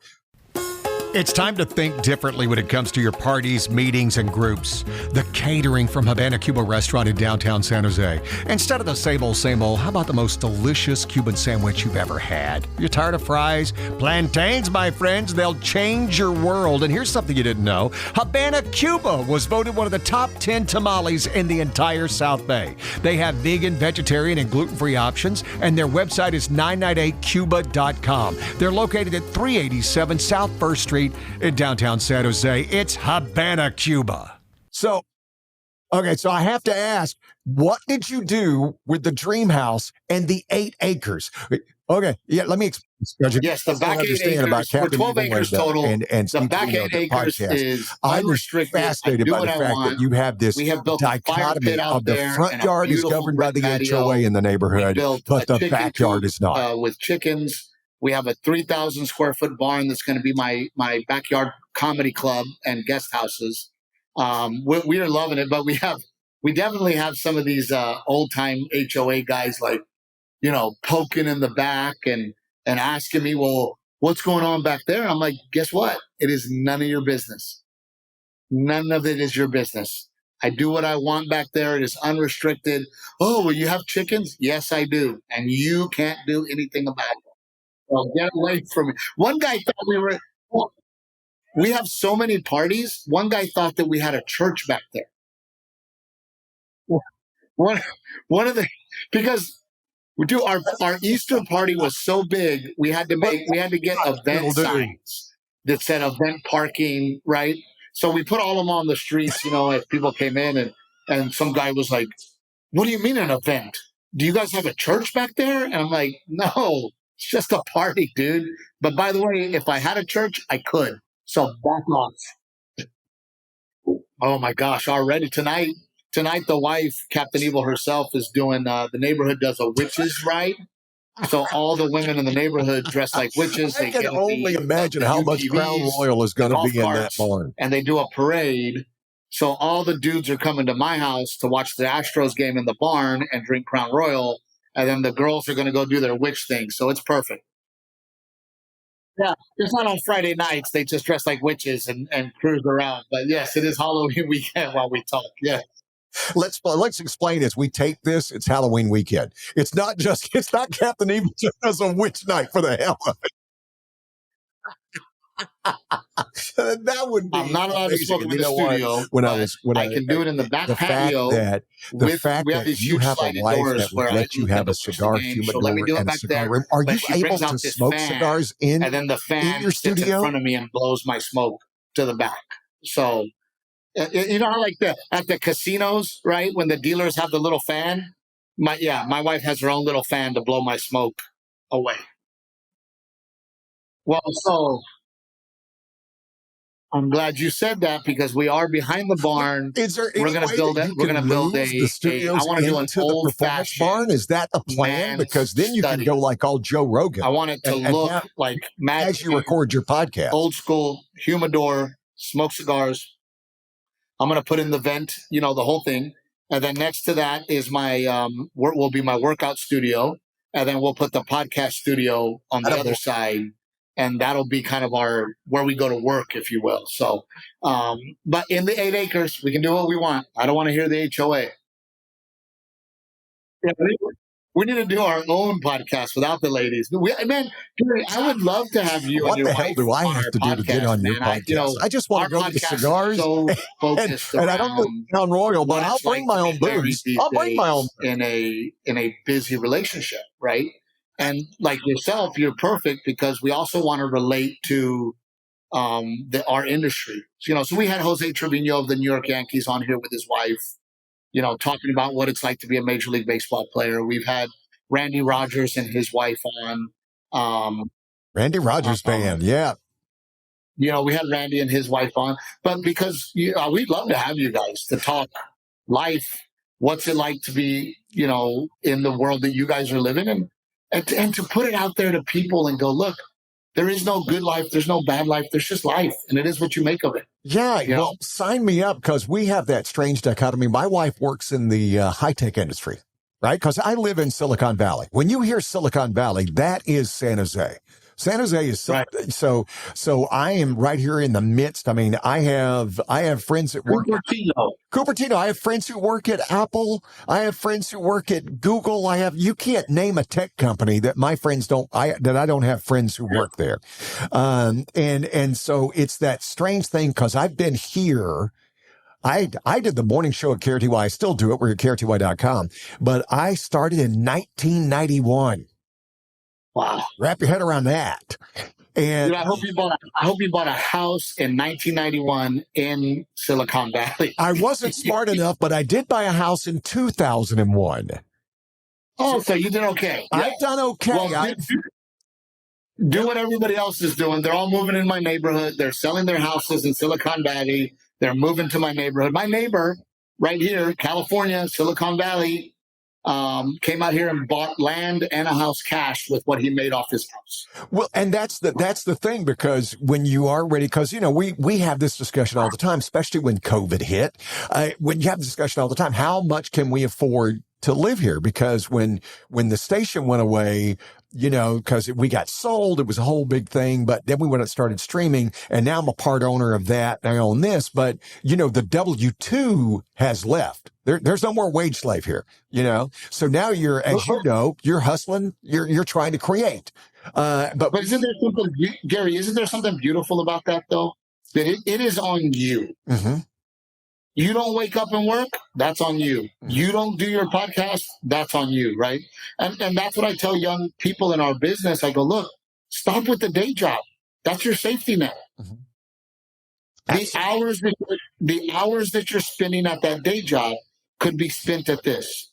A: It's time to think differently when it comes to your parties, meetings, and groups. The catering from Havana Cuba restaurant in downtown San Jose. Instead of the same old, how about the most delicious Cuban sandwich you've ever had? You're tired of fries? Plantains, my friends, they'll change your world. And here's something you didn't know. Havana Cuba was voted one of the top 10 tamales in the entire South Bay. They have vegan, vegetarian, and gluten-free options, and their website is 998cuba.com. They're located at 387 South 1st Street Street in downtown San Jose. It's Havana, Cuba. So I have to ask, what did you do with the dream house and the 8 acres? Okay, yeah, let me explain.
B: Yes, the back 8 acres, for 12 acres total,
A: and
B: the
A: Steve
B: back
A: Treviño,
B: 8 acres
A: podcast.
B: is
A: I was
B: unrestricted. I
A: fascinated
B: do
A: by the
B: what I
A: fact
B: want.
A: that you have this
B: We have built a fire
A: dichotomy
B: pit out
A: of the
B: there
A: front
B: and a
A: yard is
B: beautiful
A: governed by
B: brick
A: the
B: patio.
A: HOA in the
B: We
A: neighborhood,
B: built
A: but
B: a
A: the
B: chicken
A: backyard
B: coop,
A: is not.
B: with chickens. We have a 3,000 square foot barn that's going to be my backyard comedy club and guest houses. We are loving it, but we definitely have some of these old time HOA guys, like, poking in the back and asking me, well, what's going on back there? And I'm like, guess what? It is none of your business. None of it is your business. I do what I want back there. It is unrestricted. Oh, well, you have chickens? Yes, I do. And you can't do anything about it. Well, get away from me. One guy thought we have so many parties. One guy thought that we had a church back there. One, one of the, because we do our Easter party was so big, we had to get event signs that said event parking, right? So we put all of them on the streets, as people came in, and some guy was like, what do you mean an event? Do you guys have a church back there? And I'm like, no, it's just a party, dude. But by the way, if I had a church, I could. So back off. Oh my gosh, already tonight, the wife, Captain Evil herself, is doing, the neighborhood does a witches ride. So all the women in the neighborhood dress like witches.
A: I can only imagine how much Crown Royal is going to be in that barn.
B: And they do a parade. So all the dudes are coming to my house to watch the Astros game in the barn and drink Crown Royal. And then the girls are going to go do their witch thing. So it's perfect. Yeah, it's not on Friday nights. They just dress like witches and cruise around. But yes, it is Halloween weekend while we talk. Yeah.
A: Let's explain as we tape this. It's Halloween weekend. It's not Captain Evil just as a witch night for the hell of it. That would be.
B: I'm not allowed to smoke in the studio. I can do it in the back patio.
A: The fact that you have a wife that would let you have a cigar humidor and a cigar room. Are you able to smoke cigars in?
B: And then the fan
A: your
B: sits
A: studio
B: in front of me and blows my smoke to the back. So, you know how like at the casinos, right? When the dealers have the little fan. My wife has her own little fan to blow my smoke away. Well, so I'm glad you said that, because we are behind the barn.
A: Is there
B: we're going to build it. We're going to build
A: the studios
B: I want to do an old
A: performance barn. Is that the plan? Because then you can go like all Joe Rogan.
B: I want it to look like
A: as you record your podcast.
B: Old school humidor, smoke cigars. I'm going to put in the vent, the whole thing. And then next to that is my will be my workout studio. And then we'll put the podcast studio on the other side. And that'll be kind of where we go to work, if you will. So, but in the 8 acres, we can do what we want. I don't want to hear the HOA. Yeah, we need to do our own podcast without the ladies. Man, I would love to have you.
A: What
B: and your
A: the hell do I have to do to get on your podcast? I just want to go to the cigars, and I don't do Crown Royal, but I'll bring my own booze. I'll bring my own
B: in a busy relationship, right? And like yourself, you're perfect, because we also want to relate to our industry. So we had Jose Treviño of the New York Yankees on here with his wife, talking about what it's like to be a Major League Baseball player. We've had Randy Rogers and his wife on.
A: Randy Rogers band, yeah.
B: We had Randy and his wife on. But because we'd love to have you guys to talk life. What's it like to be, in the world that you guys are living in? And to put it out there to people and go, look, there is no good life. There's no bad life. There's just life. And it is what you make of it.
A: Yeah. Well, sign me up, because we have that strange dichotomy. My wife works in the high-tech industry, right? Because I live in Silicon Valley. When you hear Silicon Valley, that is San Jose. San Jose is
B: right.
A: So I am right here in the midst. I mean, I have friends that work Cupertino. I have friends who work at Apple. I have friends who work at Google. You can't name a tech company that my friends I don't have friends who work there. And so it's that strange thing, because I've been here. I did the morning show at KRTY. I still do it. We're at KRTY.com. But I started in 1991.
B: Wow.
A: Wrap your head around that. And
B: I hope you bought a house in 1991 in Silicon Valley.
A: I wasn't smart enough, but I did buy a house in 2001.
B: Oh, so you did okay. Yeah.
A: I've done okay.
B: Well, do what everybody else is doing. They're all moving in my neighborhood. They're selling their houses in Silicon Valley. They're moving to my neighborhood. My neighbor right here, California, Silicon Valley, came out here and bought land and a house cash with what he made off his house.
A: Well, and that's the thing, because when you are ready, because, we have this discussion all the time, especially when COVID hit, when you have the discussion all the time, how much can we afford to live here? Because when the station went away, because we got sold, it was a whole big thing, but then we went and started streaming, and now I'm a part owner of that. I own this, but the W-2 has left. There's no more wage slave here, so now you're hustling, you're trying to create. But
B: isn't there something, Gary, isn't there something beautiful about that though? That it is on you.
A: Mm-hmm.
B: You don't wake up and work, that's on you. You don't do your podcast, that's on you, right? And that's what I tell young people in our business. I go, look, stop with the day job. That's your safety net.
A: Mm-hmm.
B: The hours that you're spending at that day job could be spent at this.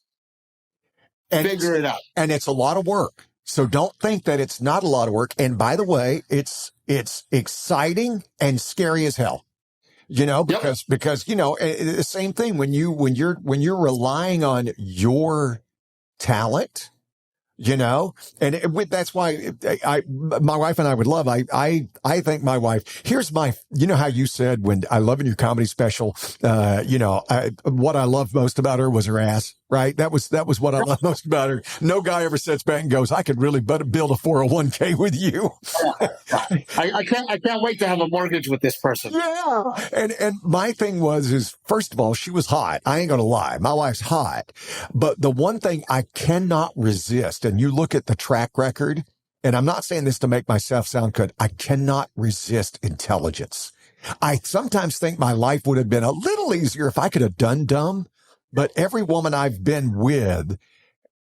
B: And figure it out.
A: And it's a lot of work. So don't think that it's not a lot of work. And by the way, it's exciting and scary as hell. Because the same thing when you're relying on your talent, and that's why my wife and I would love, I think my wife, here's my, how you said when I love in your comedy special, what I loved most about her was her ass, right? That was what I loved most about her. No guy ever sits back and goes, I could really build a 401k with you.
B: I can't wait to have a mortgage with this person.
A: Yeah. And my thing is, first of all, she was hot. I ain't going to lie. My wife's hot. But the one thing I cannot resist, and you look at the track record, and I'm not saying this to make myself sound good, I cannot resist intelligence. I sometimes think my life would have been a little easier if I could have done dumb, but every woman I've been with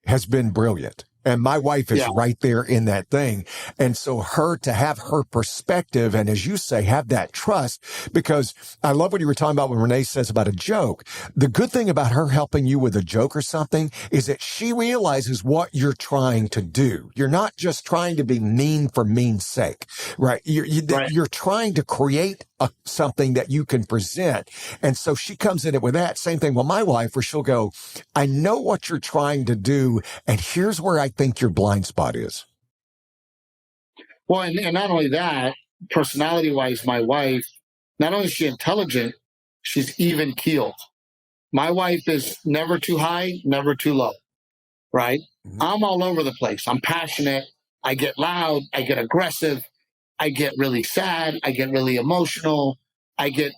A: has been brilliant. And my wife is right there in that thing. And so to have her perspective, and as you say, have that trust, because I love what you were talking about when Renae says about a joke. The good thing about her helping you with a joke or something is that she realizes what you're trying to do. You're not just trying to be mean for mean's sake, right? You're trying to create something that you can present. And so she comes in it with that same thing with my wife, where she'll go, I know what you're trying to do, and here's where I think your blind spot is.
B: Well, and not only that, personality wise, my wife, not only is she intelligent, she's even keeled. My wife is never too high, never too low, right? Mm-hmm. I'm all over the place. I'm passionate. I get loud. I get aggressive. I get really sad. I get really emotional. I get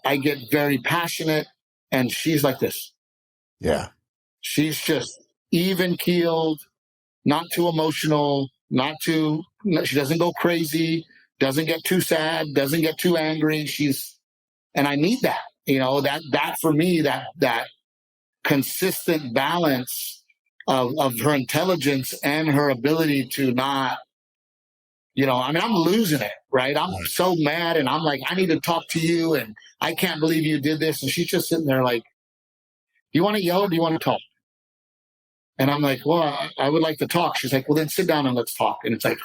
B: very passionate. And she's like this.
A: Yeah.
B: She's just even keeled, not too emotional, she doesn't go crazy, doesn't get too sad, doesn't get too angry. And I need that, that for me, that consistent balance of her intelligence and her ability to not, I'm losing it, right? I'm so mad, and I'm like, I need to talk to you, and I can't believe you did this. And she's just sitting there like, do you want to yell or do you want to talk? And I'm like, well, I would like to talk. She's like, well, then sit down and let's talk. And it's like,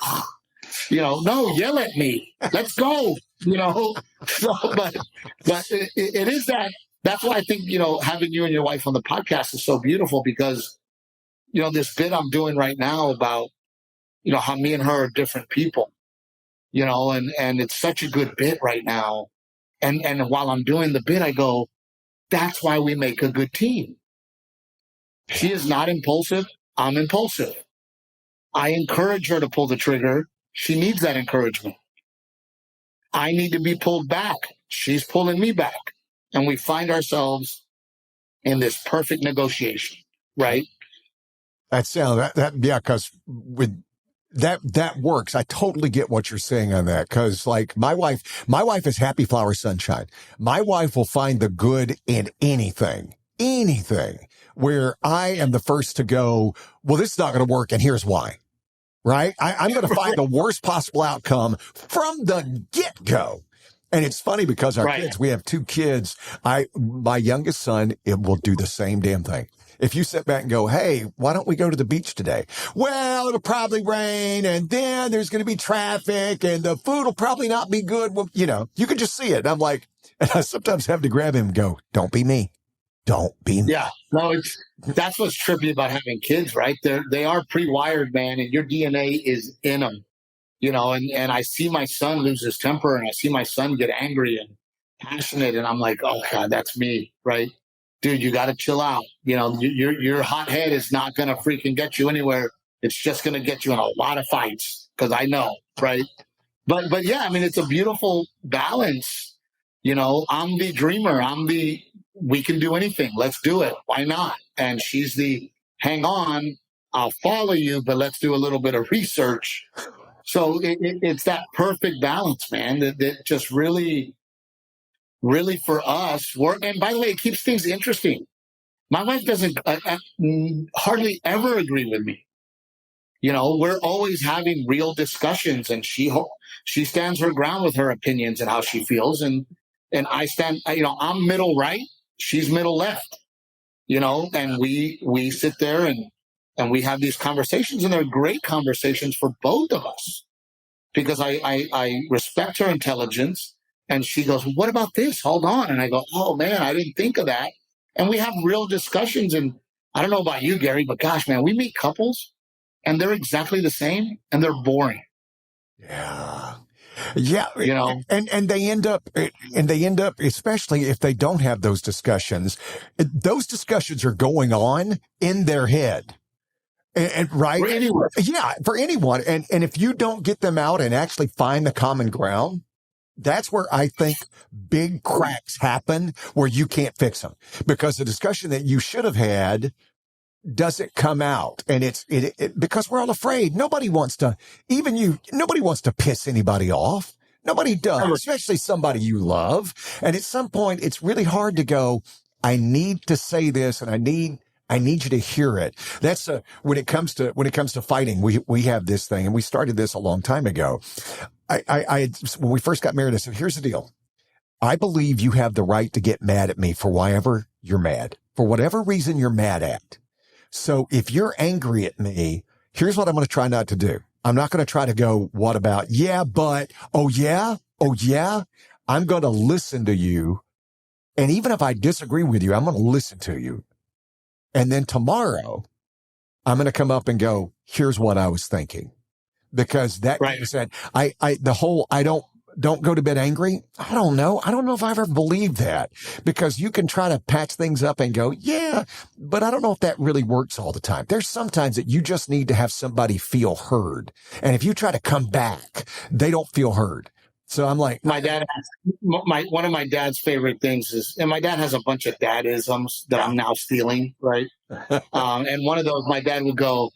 B: no, yell at me. Let's go. So, but it is that. That's why I think, having you and your wife on the podcast is so beautiful, because, this bit I'm doing right now about, how me and her are different people, and it's such a good bit right now. And while I'm doing the bit, I go, that's why we make a good team. She is not impulsive. I'm impulsive. I encourage her to pull the trigger. She needs that encouragement. I need to be pulled back. She's pulling me back. And we find ourselves in this perfect negotiation, right?
A: Because with that works. I totally get what you're saying on that. Cause like my wife is happy flower sunshine. My wife will find the good in anything, where I am the first to go, well, this is not going to work. And here's why. right? I'm going to find the worst possible outcome from the get-go. And it's funny because our kids, we have 2 kids. My youngest son, it will do the same damn thing. If you sit back and go, hey, why don't we go to the beach today? Well, it'll probably rain, and then there's going to be traffic, and the food will probably not be good. Well, you know, you can just see it. And I'm like, and I sometimes have to grab him and go, don't be me. Don't be me.
B: Yeah. No, that's what's trippy about having kids, right? They are pre-wired, man, and your DNA is in them. You know, and I see my son lose his temper, and I see my son get angry and passionate, and I'm like, oh God, that's me, right? Dude, you got to chill out. You know, your hot head is not going to freaking get you anywhere. It's just going to get you in a lot of fights, because I know, right? But yeah, I mean, it's a beautiful balance. You know, I'm the dreamer. We can do anything. Let's do it. Why not? And she's the, hang on, I'll follow you, but let's do a little bit of research. So it's that perfect balance, man, that just really, really for us work. And by the way, it keeps things interesting. My wife doesn't hardly ever agree with me. You know, we're always having real discussions, and she stands her ground with her opinions and how she feels. And I stand, you know, I'm middle right, she's middle left, you know, and we sit there and we have these conversations, and they're great conversations for both of us, because I respect her intelligence. And she goes, what about this? Hold on. And I go, oh man, I didn't think of that. And we have real discussions. And I don't know about you, Gary, but gosh, man, we meet couples and they're exactly the same and they're boring.
A: Yeah. Yeah.
B: You know,
A: and they end up, especially if they don't have those discussions are going on in their head. And right.
B: For anyone.
A: Yeah, for anyone. And if you don't get them out and actually find the common ground, that's where I think big cracks happen, where you can't fix them, because the discussion that you should have had doesn't come out. And it's because we're all afraid. Nobody wants to piss anybody off. Nobody does, especially somebody you love. And at some point, it's really hard to go, I need to say this, and I need you to hear it. That's when it comes to fighting, we have this thing, and we started this a long time ago. When we first got married, I said, here's the deal. I believe you have the right to get mad at me for whatever you're mad, for whatever reason you're mad at. So if you're angry at me, here's what I'm going to try not to do. I'm not going to try to go, what about? Yeah, but, oh yeah. I'm going to listen to you. And even if I disagree with you, I'm going to listen to you. And then tomorrow, I'm going to come up and go, here's what I was thinking. Because that being said, I don't go to bed angry. I don't know if I've ever believed that, because you can try to patch things up and go, yeah, but I don't know if that really works all the time. There's sometimes that you just need to have somebody feel heard. And if you try to come back, they don't feel heard. So I'm like,
B: one of my dad's favorite things is, and my dad has a bunch of dadisms that I'm now stealing, right? And one of those, my dad would go,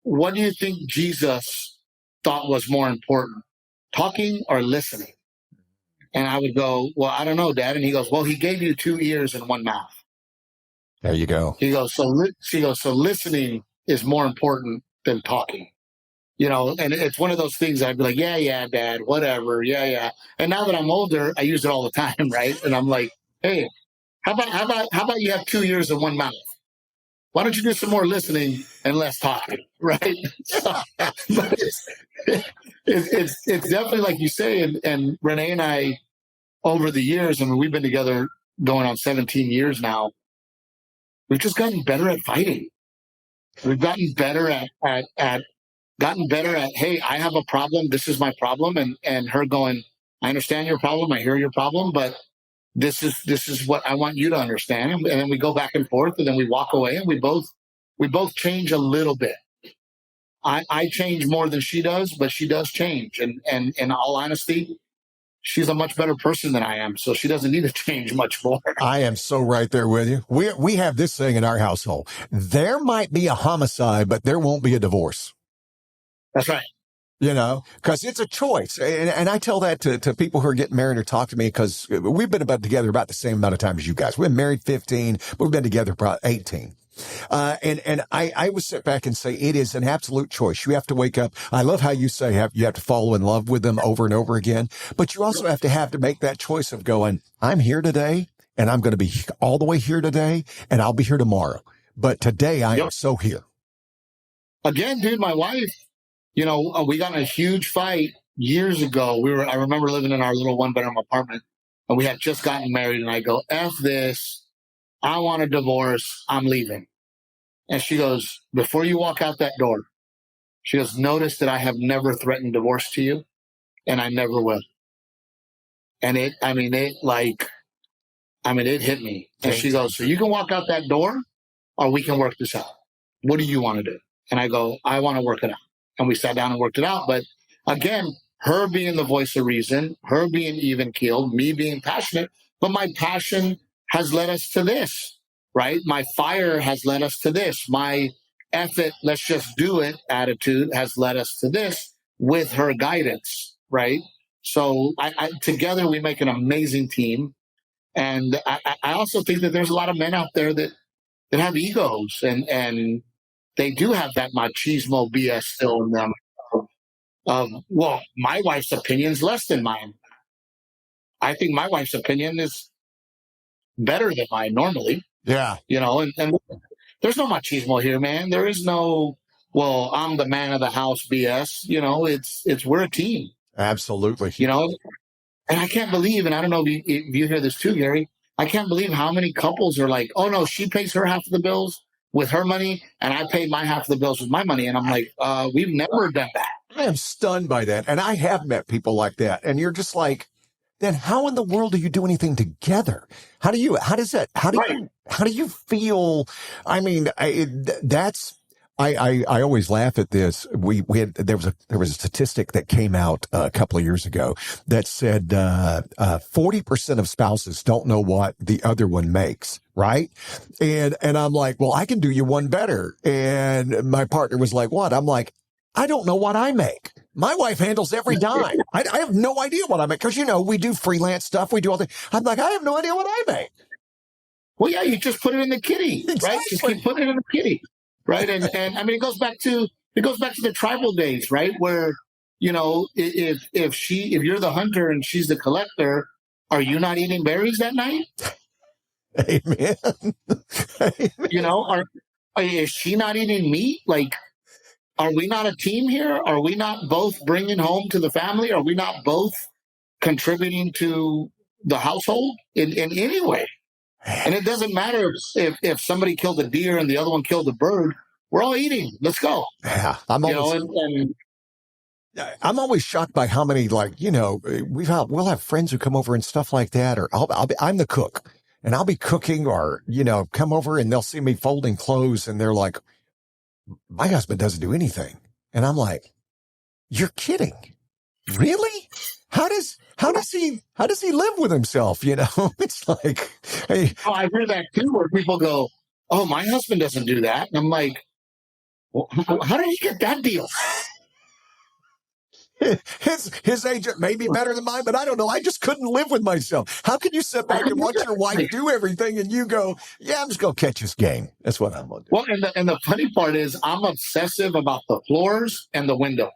B: what do you think Jesus thought was more important, talking or listening? And I would go, well, I don't know, Dad. And he goes, well, he gave you 2 ears and 1 mouth.
A: There you go.
B: He goes, so listening is more important than talking. You know, and it's one of those things I'd be like, yeah, Dad, whatever. Yeah. And now that I'm older, I use it all the time, right? And I'm like, hey, how about you have 2 ears and 1 mouth? Why don't you do some more listening and less talking, right? So, but it's definitely like you say, and Renae and I, over the years, I mean, we've been together going on 17 years now. We've just gotten better at fighting. We've gotten better at hey, I have a problem. This is my problem, and her going, I understand your problem. I hear your problem, but this is what I want you to understand. And then we go back and forth, and then we walk away, and we both change a little bit. I change more than she does, but she does change. And in all honesty, she's a much better person than I am, so she doesn't need to change much more.
A: I am so right there with you. We have this thing in our household. There might be a homicide, but there won't be a divorce.
B: That's right.
A: You know, because it's a choice. And I tell that to people who are getting married or talk to me, because we've been together about the same amount of time as you guys. We've been married 15, but we've been together about 18. And I would sit back and say it is an absolute choice. You have to wake up. I love how you say you have to fall in love with them over and over again, but you also have to make that choice of going, I'm here today and I'm going to be all the way here today and I'll be here tomorrow. But today I am so here.
B: Again, dude, my wife, we got in a huge fight years ago. I remember living in our little 1-bedroom apartment and we had just gotten married and I go, F this. I want a divorce. I'm leaving. And she goes, before you walk out that door, she goes, notice that I have never threatened divorce to you and I never will. And it hit me. And she goes, so you can walk out that door or we can work this out. What do you want to do? And I go, I want to work it out. And we sat down and worked it out. But again, her being the voice of reason, her being even keeled, me being passionate, but my passion has led us to this, right? My fire has led us to this. My effort, let's just do it attitude has led us to this with her guidance, right? So together we make an amazing team. And I also think that there's a lot of men out there that have egos and they do have that machismo BS still in them. Well, my wife's opinion is less than mine. I think my wife's opinion is better than mine normally.
A: Yeah.
B: And there's no machismo here, man. There is no, well, I'm the man of the house BS. It's we're a team.
A: Absolutely.
B: And I can't believe, and I don't know if you hear this too, Gary, I can't believe how many couples are like, oh no, she pays her half of the bills with her money and I paid my half of the bills with my money. And I'm like, we've never done that.
A: I am stunned by that. And I have met people like that. And you're just like, then how in the world do you do anything together? How do you feel? I mean, I always laugh at this. There was a statistic that came out a couple of years ago that said 40% of spouses don't know what the other one makes, right? And I'm like, well, I can do you one better. And my partner was like, what? I'm like, I don't know what I make. My wife handles every dime. I have no idea what I make because we do freelance stuff. We do all the. I'm like, I have no idea what I make.
B: Well, yeah, you just put it in the kitty, exactly. Right? Just keep putting it in the kitty. Right. And I mean, it goes back to the tribal days, right? Where, if you're the hunter and she's the collector, are you not eating berries that night?
A: Amen.
B: Amen. Is she not eating meat? Like, are we not a team here? Are we not both bringing home to the family? Are we not both contributing to the household in any way? And it doesn't matter if somebody killed a deer and the other one killed a bird. We're all eating. Let's go.
A: Yeah, I'm always shocked by how many we'll have friends who come over and stuff like that, or I'm the cook and I'll be cooking, or come over and they'll see me folding clothes and they're like, my husband doesn't do anything, and I'm like, you're kidding, really? How does he live with himself? It's like, hey.
B: Oh, I hear that too, where people go, oh, my husband doesn't do that. And I'm like, well, how did he get that deal?
A: His agent may be better than mine, but I don't know. I just couldn't live with myself. How can you sit back and watch your wife do everything and you go, yeah, I'm just going to catch this game. That's what I'm going to do.
B: Well, and the funny part is I'm obsessive about the floors and the windows.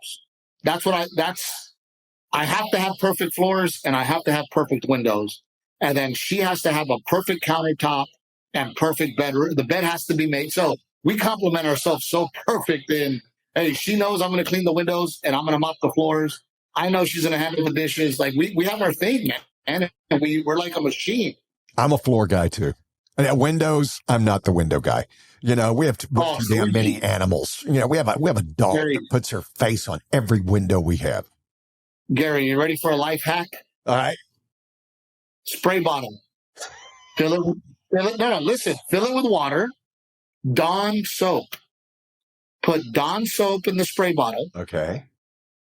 B: I have to have perfect floors and I have to have perfect windows. And then she has to have a perfect countertop and perfect bedroom. The bed has to be made. So we complement ourselves so perfect in, hey, she knows I'm going to clean the windows and I'm going to mop the floors. I know she's going to handle the dishes. Like we have our thing, man. And we're like a machine.
A: I'm a floor guy too. And at windows, I'm not the window guy. We have too damn many animals. We have a dog that puts her face on every window we have.
B: Gary, you ready for a life hack?
A: All right.
B: Spray bottle. Fill it with water. Dawn soap. Put Dawn soap in the spray bottle.
A: Okay.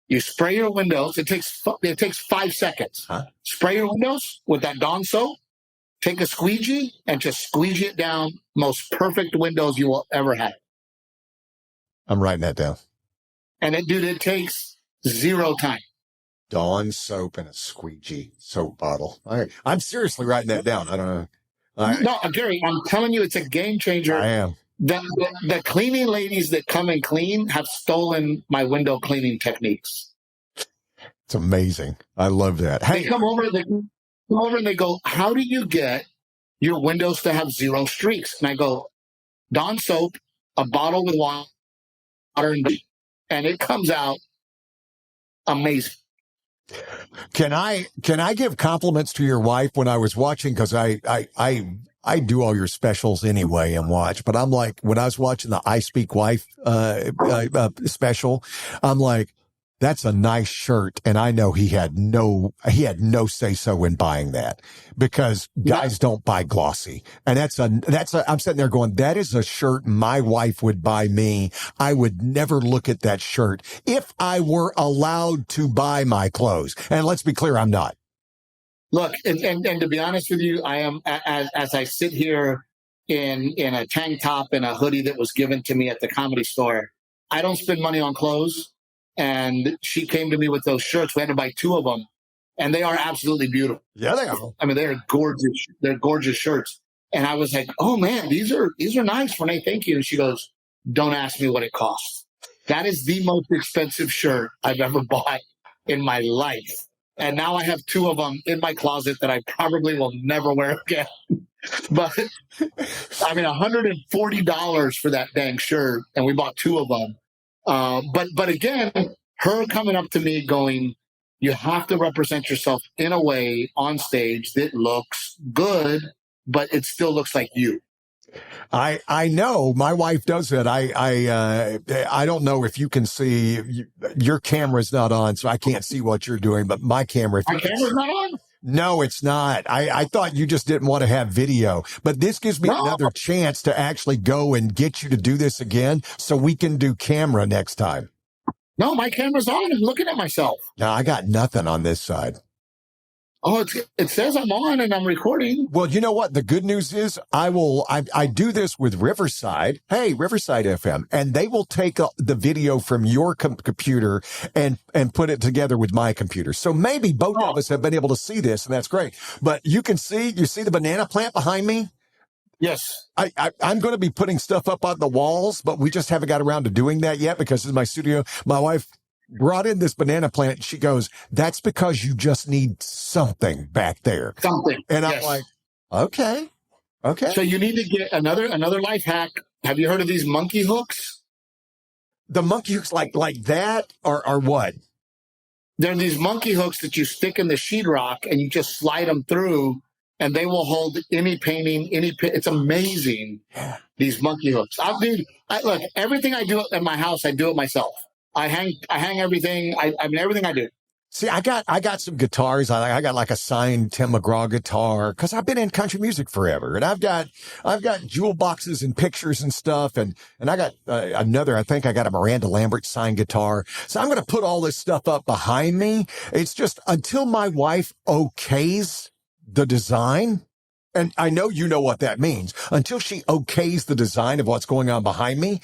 B: You spray your windows. It takes 5 seconds.
A: Huh?
B: Spray your windows with that Dawn soap. Take a squeegee and just squeegee it down. Most perfect windows you will ever have.
A: I'm writing that down.
B: And it takes 0 time.
A: Dawn soap and a squeegee soap bottle. All right. I'm seriously writing that down. I don't know.
B: No, Gary, I'm telling you, it's a game changer.
A: I am.
B: The cleaning ladies that come and clean have stolen my window cleaning techniques.
A: It's amazing. I love that. Hey,
B: They come over and they go, "How do you get your windows to have 0 streaks?" And I go, "Dawn soap, a bottle with water, and it comes out amazing."
A: can I give compliments to your wife when I was watching? Because I do all your specials anyway and watch, but I'm like, when I was watching the I Speak Wife special, I'm like, that's a nice shirt. And I know he had no say so in buying that, because guys don't buy glossy. And I'm sitting there going, that is a shirt my wife would buy me. I would never look at that shirt if I were allowed to buy my clothes. And let's be clear, I'm not.
B: Look, and to be honest with you, I am, as I sit here in a tank top and a hoodie that was given to me at the Comedy Store, I don't spend money on clothes. And she came to me with those shirts. We had to buy 2 of them, and they are absolutely beautiful.
A: Yeah, they are.
B: I mean, they're gorgeous. They're gorgeous shirts. And I was like, "Oh man, these are nice, Renae. Thank you." And she goes, "Don't ask me what it costs. That is the most expensive shirt I've ever bought in my life." And now I have 2 of them in my closet that I probably will never wear again. But I mean, $140 for that dang shirt, and we bought 2 of them. But again, her coming up to me going, "You have to represent yourself in a way on stage that looks good, but it still looks like you."
A: I know my wife does that. I don't know if you can see, your camera's not on, so I can't see what you're doing, but my camera.
B: My camera's not on?
A: No, it's not. I thought you just didn't want to have video, but this gives me another chance to actually go and get you to do this again so we can do camera next time.
B: No, my camera's on. I'm looking at myself.
A: No, I got nothing on this side.
B: Oh, it says I'm on and I'm recording.
A: Well, you know what? The good news is I do this with Riverside. Hey, Riverside FM. And they will take the video from your computer and put it together with my computer. So maybe both of us have been able to see this, and that's great. But you see the banana plant behind me?
B: Yes.
A: I'm going to be putting stuff up on the walls, but we just haven't got around to doing that yet because in my studio, my wife brought in this banana plant. She goes, "That's because you just need something back there."
B: Something.
A: And I'm like, okay.
B: So you need to get another life hack. Have you heard of these monkey hooks?
A: The monkey hooks like that or what?
B: They're these monkey hooks that you stick in the sheetrock and you just slide them through, and they will hold any painting, it's amazing. These monkey hooks. Look, everything I do in my house, I do it myself. I hang everything. I mean, everything I do.
A: See, I got some guitars. I got like a signed Tim McGraw guitar because I've been in country music forever, and I've got jewel boxes and pictures and stuff, and I got another. I think I got a Miranda Lambert signed guitar. So I'm going to put all this stuff up behind me. It's just until my wife okays the design. And I know you know what that means. Until she okays the design of what's going on behind me,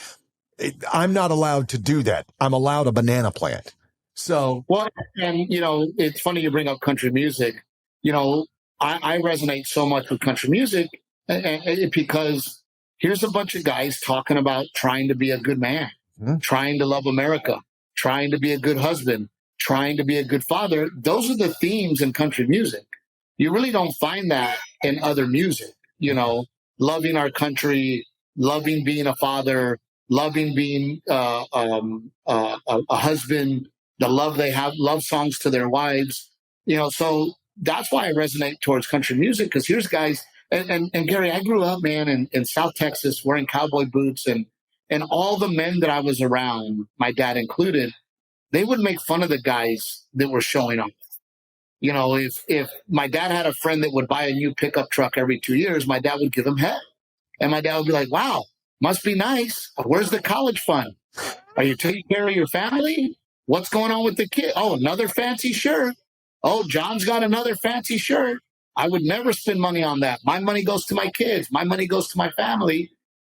A: I'm not allowed to do that. I'm allowed a banana plant. So,
B: well, and it's funny you bring up country music. I resonate so much with country music because here's a bunch of guys talking about trying to be a good man, trying to love America, trying to be a good husband, trying to be a good father. Those are the themes in country music. You really don't find that in other music. Loving our country, loving being a father, loving being a husband, the love they have, love songs to their wives. So that's why I resonate towards country music, because here's guys, and Gary, I grew up, man, in South Texas wearing cowboy boots, and all the men that I was around, my dad included, they would make fun of the guys that were showing up. If my dad had a friend that would buy a new pickup truck every 2 years, my dad would give him head. And my dad would be like, "Wow, must be nice. Where's the college fund? Are you taking care of your family? What's going on with the kid? Oh, another fancy shirt. Oh, John's got another fancy shirt. I would never spend money on that. My money goes to my kids. My money goes to my family."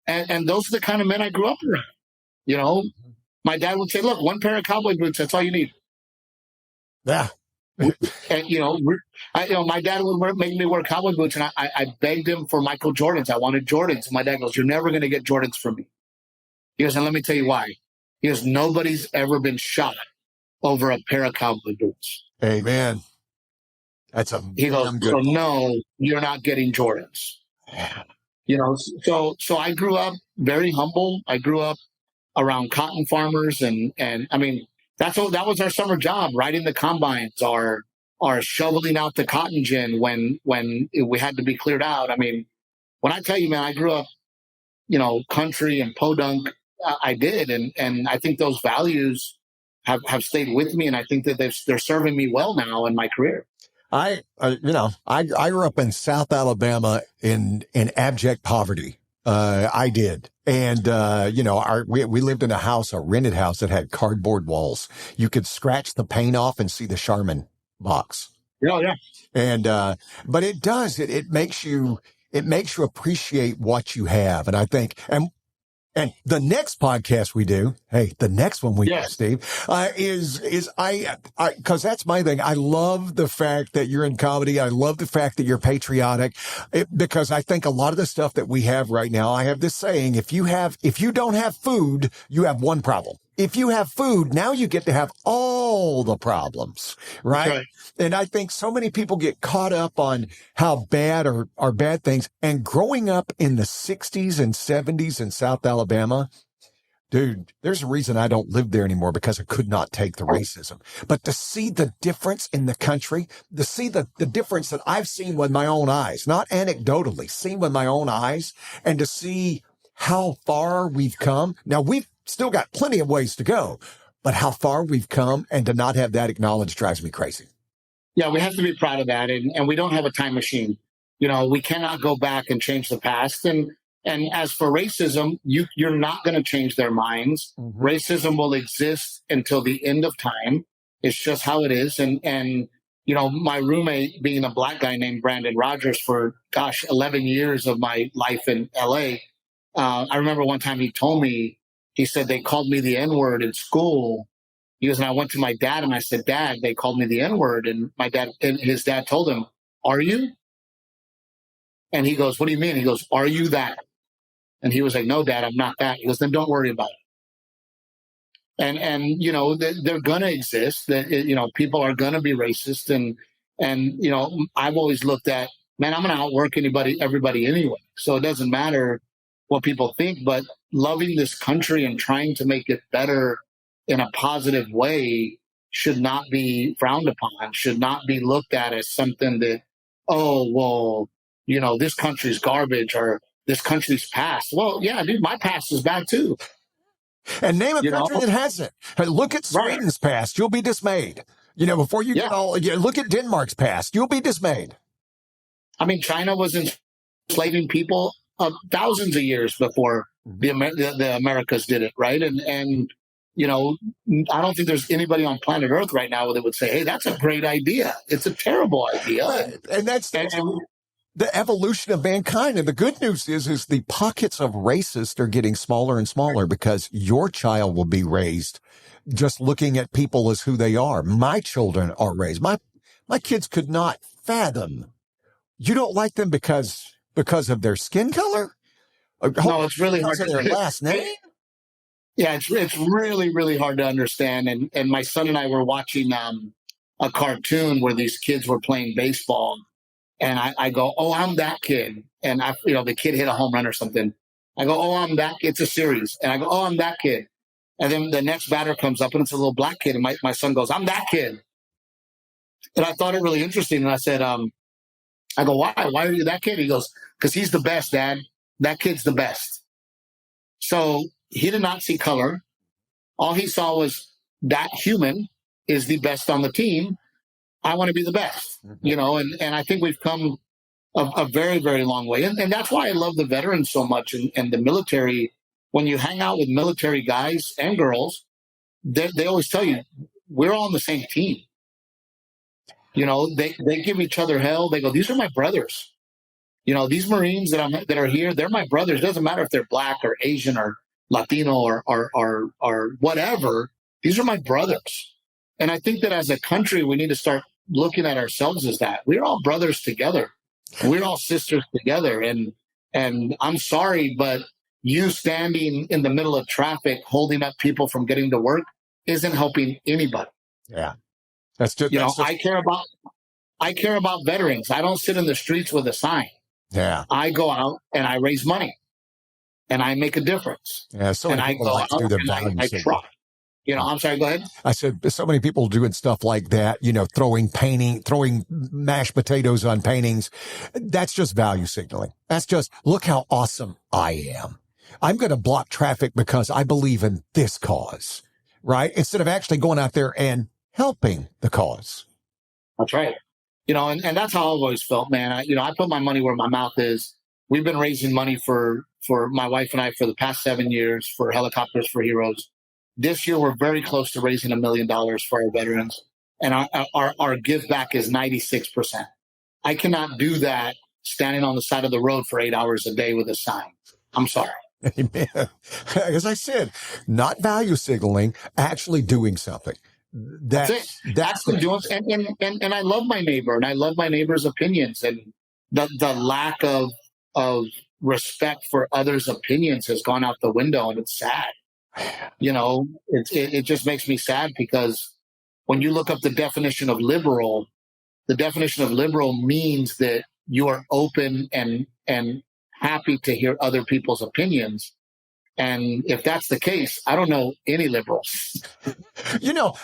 B: And those are the kind of men I grew up around. My dad would say, "Look, one pair of cowboy boots, that's all you need."
A: Yeah.
B: And my dad would make me wear cowboy boots, and I begged him for Michael Jordans. I wanted Jordans, and my dad goes, "You're never going to get Jordans from me." He goes, "And let me tell you why." He goes, "Nobody's ever been shot over a pair of cowboy boots."
A: Amen. That's a
B: He goes,
A: damn good.
B: "So no, you're not getting Jordans." So I grew up very humble. I grew up around cotton farmers, and I mean, that was our summer job, riding the combines, or shoveling out the cotton gin when we had to be cleared out. I mean, when I tell you, man, I grew up, country and podunk. I did, and I think those values have stayed with me, and I think that they're serving me well now in my career.
A: I grew up in South Alabama in abject poverty. I did. And, we lived in a rented house that had cardboard walls. You could scratch the paint off and see the Charmin box.
B: Oh, yeah.
A: And, but it makes you appreciate what you have. And I think, and the next podcast we do, the next one we do, Steve, because that's my thing. I love the fact that you're in comedy. I love the fact that you're patriotic, because I think a lot of the stuff that we have right now, I have this saying, if you don't have food, you have one problem. If you have food, now you get to have all the problems, right? And I think so many people get caught up on how bad are bad things. And growing up in the 60s and 70s in South Alabama, dude, there's a reason I don't live there anymore, because I could not take the racism. But to see the difference in the country, to see the difference that I've seen with my own eyes, not anecdotally, seen with my own eyes, and to see how far we've come. Now, we've still got plenty of ways to go, but how far we've come, and to not have that acknowledged drives me crazy.
B: Yeah, we have to be proud of that. And we don't have a time machine. We cannot go back and change the past. And as for racism, you're not going to change their minds. Mm-hmm. Racism will exist until the end of time. It's just how it is. And my roommate, being a black guy named Brandon Rogers for, 11 years of my life in LA. I remember one time he told me, he said, they called me the N-word in school. He goes, and I went to my dad and I said, Dad, they called me the N-word. And his dad told him, are you? And he goes, what do you mean? He goes, are you that? And he was like, no, Dad, I'm not that. He goes, then don't worry about it. And they're going to exist. That people are going to be racist. And I've always looked at, man, I'm going to outwork everybody anyway. So it doesn't matter what people think, but loving this country and trying to make it better in a positive way should not be frowned upon, should not be looked at as something that, oh, well, this country's garbage or this country's past. Well, yeah, dude, my past is bad too.
A: And name a country that hasn't. Look at Sweden's past. You'll be dismayed. Before you get look at Denmark's past. You'll be dismayed. I
B: mean, China was enslaving people thousands of years before the Americas did it, right? And I don't think there's anybody on planet Earth right now that would say, hey, that's a great idea. It's a terrible idea. And that's the evolution of mankind. And the good news is the pockets of racists are getting smaller and smaller, because your child will be raised just looking at people as who they are. My children are raised. My kids could not fathom. You don't like them because of their skin color? No, it's really hard
A: to their last name.
B: Yeah, it's really, really hard to understand. And my son and I were watching a cartoon where these kids were playing baseball, and I go, oh, I'm that kid, and the kid hit a home run or something. I go, oh, I'm that. It's a series, and I go, oh, I'm that kid, and then the next batter comes up and it's a little black kid, and my son goes, I'm that kid, and I thought it really interesting, and I said, I go, why? Why are you that kid? He goes, because he's the best, Dad. That kid's the best. So he did not see color. All he saw was that human is the best on the team. I want to be the best, and I think we've come a very, very long way. And that's why I love the veterans so much and the military. When you hang out with military guys and girls, they always tell you, we're all on the same team. They give each other hell. They go, these are my brothers. These Marines that are here, they're my brothers. It doesn't matter if they're black or Asian or Latino or whatever. These are my brothers. And I think that as a country, we need to start looking at ourselves as that. We're all brothers together. We're all sisters together. And I'm sorry, but you standing in the middle of traffic holding up people from getting to work isn't helping anybody.
A: Yeah. That's just,
B: I care about veterans. I don't sit in the streets with a sign.
A: yeah.
B: I go out and I raise money and I make a difference.
A: Yeah. So
B: and
A: many
B: I
A: people
B: go
A: like to
B: out
A: do their
B: and
A: value
B: I
A: signal.
B: try. I'm sorry, go ahead.
A: I said, so many people doing stuff like that, throwing mashed potatoes on paintings. That's just value signaling. That's just, look how awesome I am. I'm going to block traffic because I believe in this cause, right? Instead of actually going out there and helping the cause.
B: That's right. And that's how I've always felt, man. I put my money where my mouth is. We've been raising money for my wife and I for the past 7 years for Helicopters for Heroes. This year, we're very close to raising $1 million for our veterans, and our give back is 96%. I cannot do that standing on the side of the road for 8 hours a day with a sign. I'm sorry.
A: Amen. As I said, not value signaling, actually doing something.
B: That's it. Actually doing, and I love my neighbor, and I love my neighbor's opinions, and the lack of respect for others' opinions has gone out the window, and it's sad. It just makes me sad because when you look up the definition of liberal means that you are open and happy to hear other people's opinions. And if that's the case, I don't know any liberals.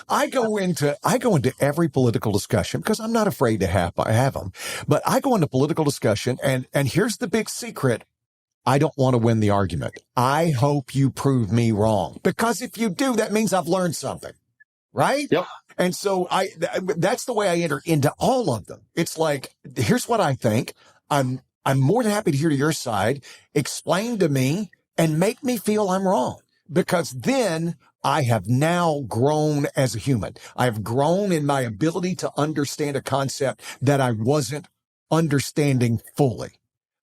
A: I go into every political discussion because I'm not afraid to have them, but I go into political discussion and here's the big secret. I don't want to win the argument. I hope you prove me wrong, because if you do, that means I've learned something, right?
B: Yep.
A: And so that's the way I enter into all of them. It's like, here's what I think. I'm more than happy to hear your side. Explain to me and make me feel I'm wrong, because then I have now grown as a human. I have grown in my ability to understand a concept that I wasn't understanding fully.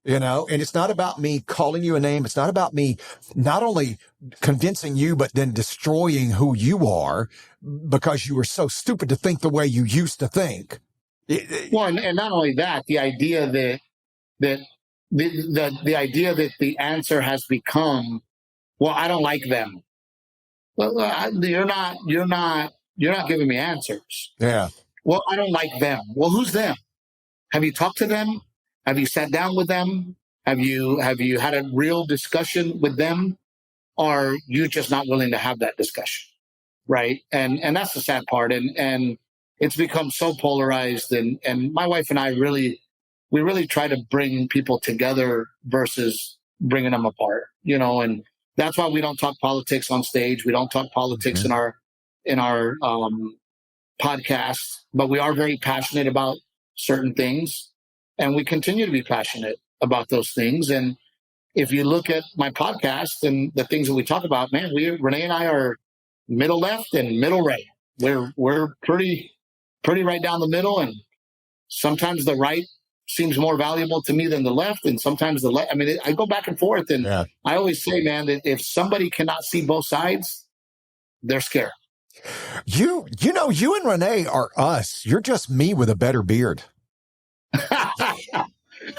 A: And it's not about me calling you a name. It's not about me not only convincing you, but then destroying who you are because you were so stupid to think the way you used to think.
B: Well, and not only that, the idea that the idea that the answer has become, well, I don't like them. Well, you're not giving me answers.
A: Yeah.
B: Well, I don't like them. Well, who's them? Have you talked to them? Have you sat down with them? Have you had a real discussion with them? Or are you just not willing to have that discussion? Right. And that's the sad part. And it's become so polarized. And my wife and I really try to bring people together versus bringing them apart, and that's why we don't talk politics on stage. We don't talk politics in our podcast, but we are very passionate about certain things. And we continue to be passionate about those things. And if you look at my podcast and the things that we talk about, man, Renae and I are middle left and middle right. We're pretty right down the middle. And sometimes the right seems more valuable to me than the left. And sometimes the left, I go back and forth. And I always say, man, that if somebody cannot see both sides, they're scared.
A: You and Renae are us. You're just me with a better beard.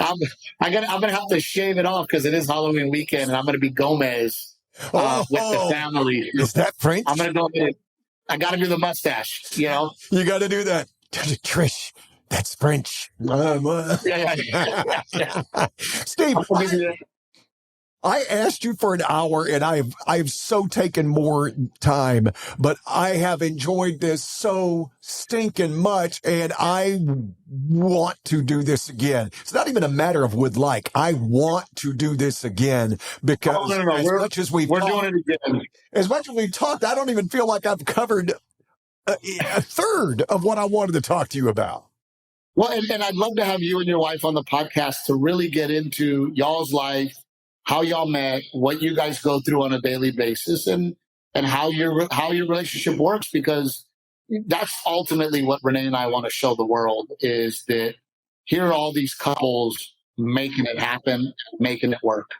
B: I'm gonna have to shave it off because it is Halloween weekend, and I'm gonna be Gomez with the family.
A: Is that French?
B: I'm gonna go ahead. I got to do the mustache. You
A: got to do that, Trish. That's French. Steve, I asked you for an hour, and I've so taken more time, but I have enjoyed this so stinking much, and I want to do this again. It's not even a matter of would like. I want to do this again because as much as we're doing it again. As much as we've talked, I don't even feel like I've covered a third of what I wanted to talk to you about.
B: Well, and I'd love to have you and your wife on the podcast to really get into y'all's life, how y'all met, what you guys go through on a daily basis, and how your relationship works, because that's ultimately what Renae and I want to show the world, is that here are all these couples making it happen, making it work.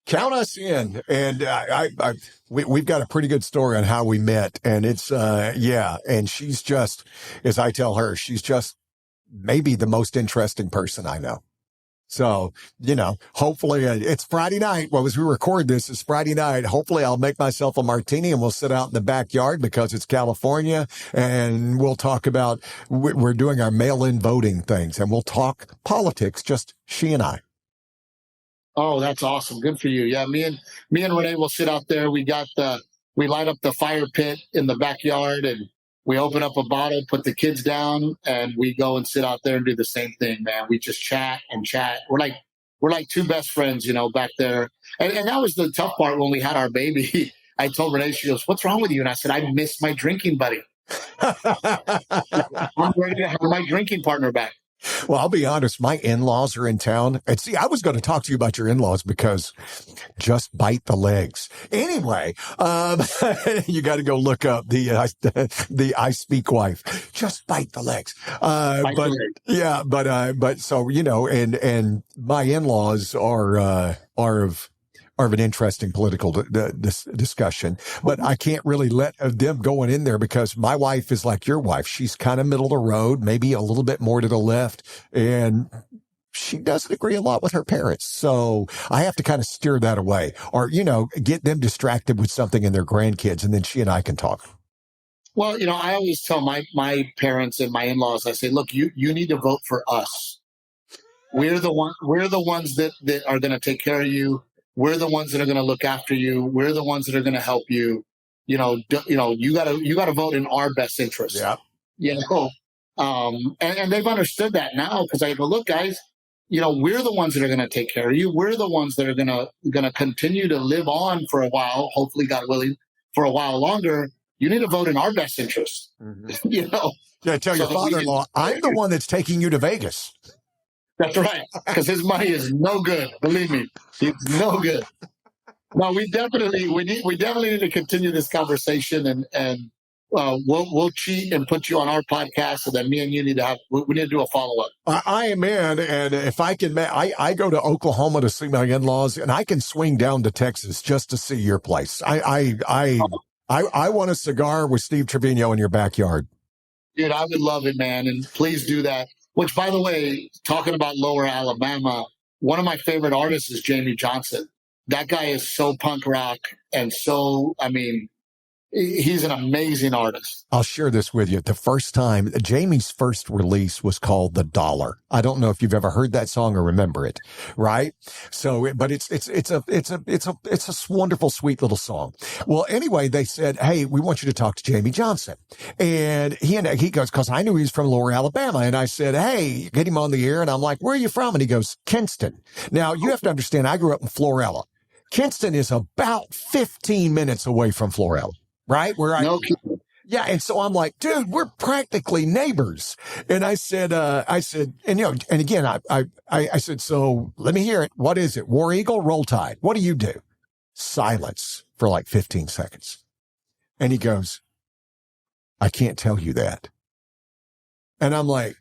A: Count us in. And we've got a pretty good story on how we met. And it's, and she's just, as I tell her, she's just maybe the most interesting person I know. So, hopefully it's Friday night. Well, as we record this, it's Friday night. Hopefully I'll make myself a martini and we'll sit out in the backyard because it's California, and we'll talk about, we're doing our mail-in voting things, and we'll talk politics, just she and I.
B: Oh, that's awesome. Good for you. Yeah, me and Renae will sit out there. We light up the fire pit in the backyard, and we open up a bottle, put the kids down, and we go and sit out there and do the same thing, man. We just chat and chat. We're like two best friends, back there. And that was the tough part when we had our baby. I told Renae, she goes, "What's wrong with you?" And I said, "I miss my drinking buddy. I'm ready to have my drinking partner back."
A: Well, I'll be honest, my in-laws are in town. And see, I was going to talk to you about your in-laws because just bite the legs. Anyway, you got to go look up the I Speak wife. Just bite the legs. But so, and my in-laws are of an interesting political discussion, but I can't really let them going in there because my wife is like your wife. She's kind of middle of the road, maybe a little bit more to the left, and she doesn't agree a lot with her parents. So I have to kind of steer that away or, get them distracted with something in their grandkids, and then she and I can talk.
B: Well, I always tell my parents and my in-laws, I say, look, you need to vote for us. We're the ones that are going to take care of you. We're the ones that are going to look after you. We're the ones that are going to help you. You gotta vote in our best interest.
A: Yeah.
B: And they've understood that now because I go, look, guys, we're the ones that are going to take care of you. We're the ones that are going to continue to live on for a while, hopefully, God willing, for a while longer. You need to vote in our best interest.
A: Mm-hmm. Yeah, tell your father-in-law, I'm the one that's taking you to Vegas.
B: That's right, because his money is no good. Believe me, it's no good. No, we definitely need to continue this conversation, and we'll cheat and put you on our podcast, so that me and you need to do a follow up.
A: I am in, and if I can, I go to Oklahoma to see my in-laws, and I can swing down to Texas just to see your place. I want a cigar with Steve Treviño in your backyard.
B: Dude, I would love it, man, and please do that. Which, by the way, talking about Lower Alabama, one of my favorite artists is Jamie Johnson. That guy is so punk rock and so, he's an amazing artist.
A: I'll share this with you. The first time, Jamie's first release was called The Dollar. I don't know if you've ever heard that song or remember it, right? So, but it's a wonderful, sweet little song. Well, anyway, they said, "Hey, we want you to talk to Jamie Johnson." And he goes, because I knew he was from Lower Alabama. And I said, "Hey, get him on the air." And I'm like, "Where are you from?" And he goes, "Kinston." Now, you have to understand, I grew up in Florella. Kinston is about 15 minutes away from Florella. Right? Yeah. And so I'm like, dude, we're practically neighbors. And I said, and again, I said, so let me hear it. What is it? War Eagle, Roll Tide. What do you do? Silence for like 15 seconds. And he goes, "I can't tell you that." And I'm like,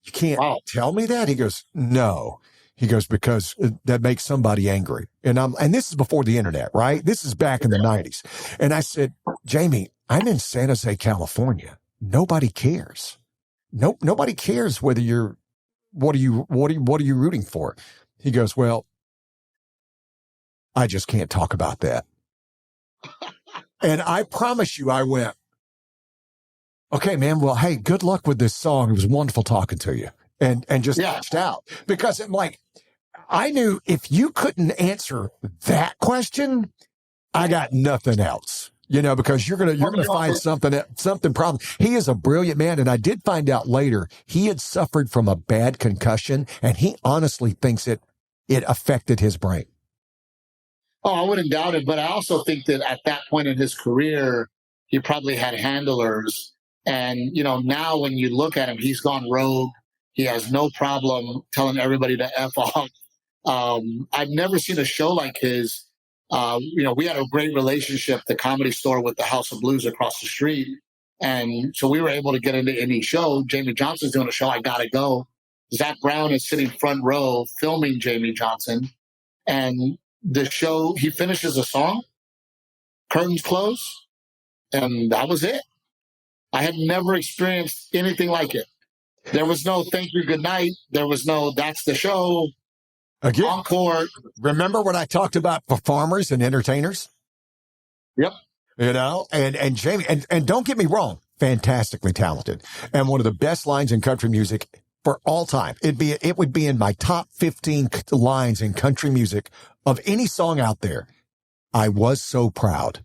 A: "You can't tell me that?" He goes, "No." He goes, "Because that makes somebody angry." And this is before the internet, right? This is back in the 90s. And I said, "Jamie, I'm in San Jose, California. Nobody cares. Nobody cares whether what are you rooting for?" He goes, "Well, I just can't talk about that." And I promise you, I went, "Okay, man. Well, hey, good luck with this song. It was wonderful talking to you." And just reached out because I'm like, I knew if you couldn't answer that question, I got nothing else, because you're going to find something problem. He is a brilliant man. And I did find out later he had suffered from a bad concussion, and he honestly thinks it affected his brain.
B: Oh, I wouldn't doubt it. But I also think that at that point in his career, he probably had handlers. And, now when you look at him, he's gone rogue. He has no problem telling everybody to F off. I've never seen a show like his. We had a great relationship, the Comedy Store, with the House of Blues across the street. And so we were able to get into any show. Jamie Johnson's doing a show. I got to go. Zach Brown is sitting front row filming Jamie Johnson. And the show, he finishes a song, curtains close, and that was it. I had never experienced anything like it. There was no thank you, good night. There was no that's the show.
A: Again,
B: Encore.
A: remember when I talked about performers and entertainers?
B: Yep.
A: You know, and Jamie, and don't get me wrong, fantastically talented. And one of the best lines in country music for all time. It would be in my top 15 lines in country music of any song out there. I was so proud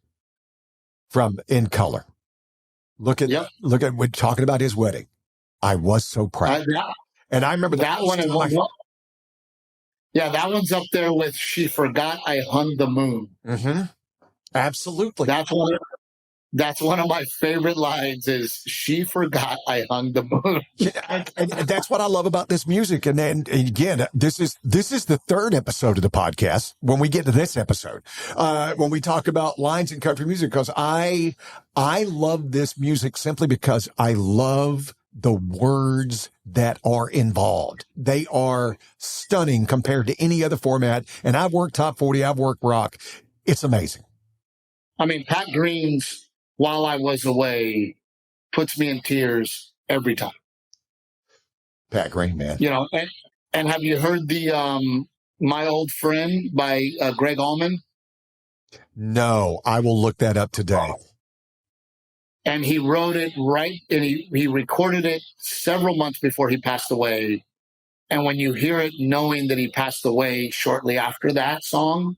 A: from In Color. Look at we're talking about his wedding. I was so proud. And I remember
B: that one. Yeah, that one's up there with She Forgot I Hung the Moon.
A: Mm-hmm. Absolutely.
B: That's one of my favorite lines is She Forgot I Hung the Moon.
A: and that's what I love about this music. And then again, this is the third episode of the podcast when we get to this episode, when we talk about lines in country music, because I love this music simply because I love the words that are involved. They are stunning compared to any other format. And I've worked top 40, I've worked rock. It's amazing.
B: I mean, Pat Green's While I Was Away puts me in tears every time.
A: Pat Green, man.
B: You know, and have you heard the My Old Friend by Greg Allman?
A: No, I will look that up today.
B: And he wrote it and he recorded it several months before he passed away. And when you hear it, knowing that he passed away shortly after that song,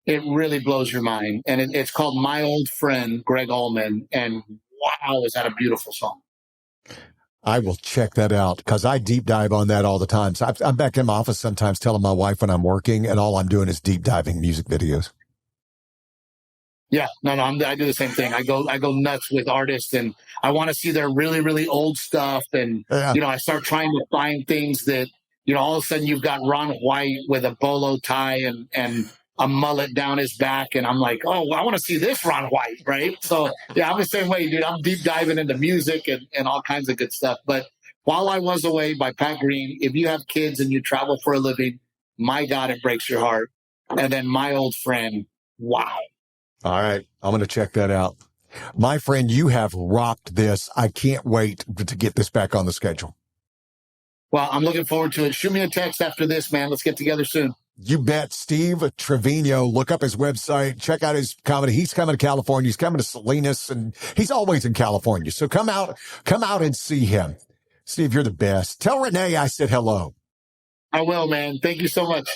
B: it really blows your mind. And it's called My Old Friend, Greg Allman. And wow, is that a beautiful song.
A: I will check that out because I deep dive on that all the time. So I'm back in my office sometimes telling my wife when I'm working and all I'm doing is deep diving music videos.
B: Yeah, no, I do the same thing. I go nuts with artists and I want to see their really, really old stuff. And, you know, I start trying to find things that, you know, all of a sudden you've got Ron White with a bolo tie and a mullet down his back. And I'm like, oh, I want to see this Ron White, right? So, yeah, I'm the same way, dude. I'm deep diving into music and all kinds of good stuff. But While I Was Away by Pat Green, if you have kids and you travel for a living, my God, it breaks your heart. And then My Old Friend, wow.
A: All right. I'm going to check that out. My friend, you have rocked this. I can't wait to get this back on the schedule.
B: Well, I'm looking forward to it. Shoot me a text after this, man. Let's get together soon.
A: You bet. Steve Treviño. Look up his website. Check out his comedy. He's coming to California. He's coming to Salinas, and he's always in California. So come out and see him. Steve, you're the best. Tell Renae I said hello.
B: I will, man. Thank you so much.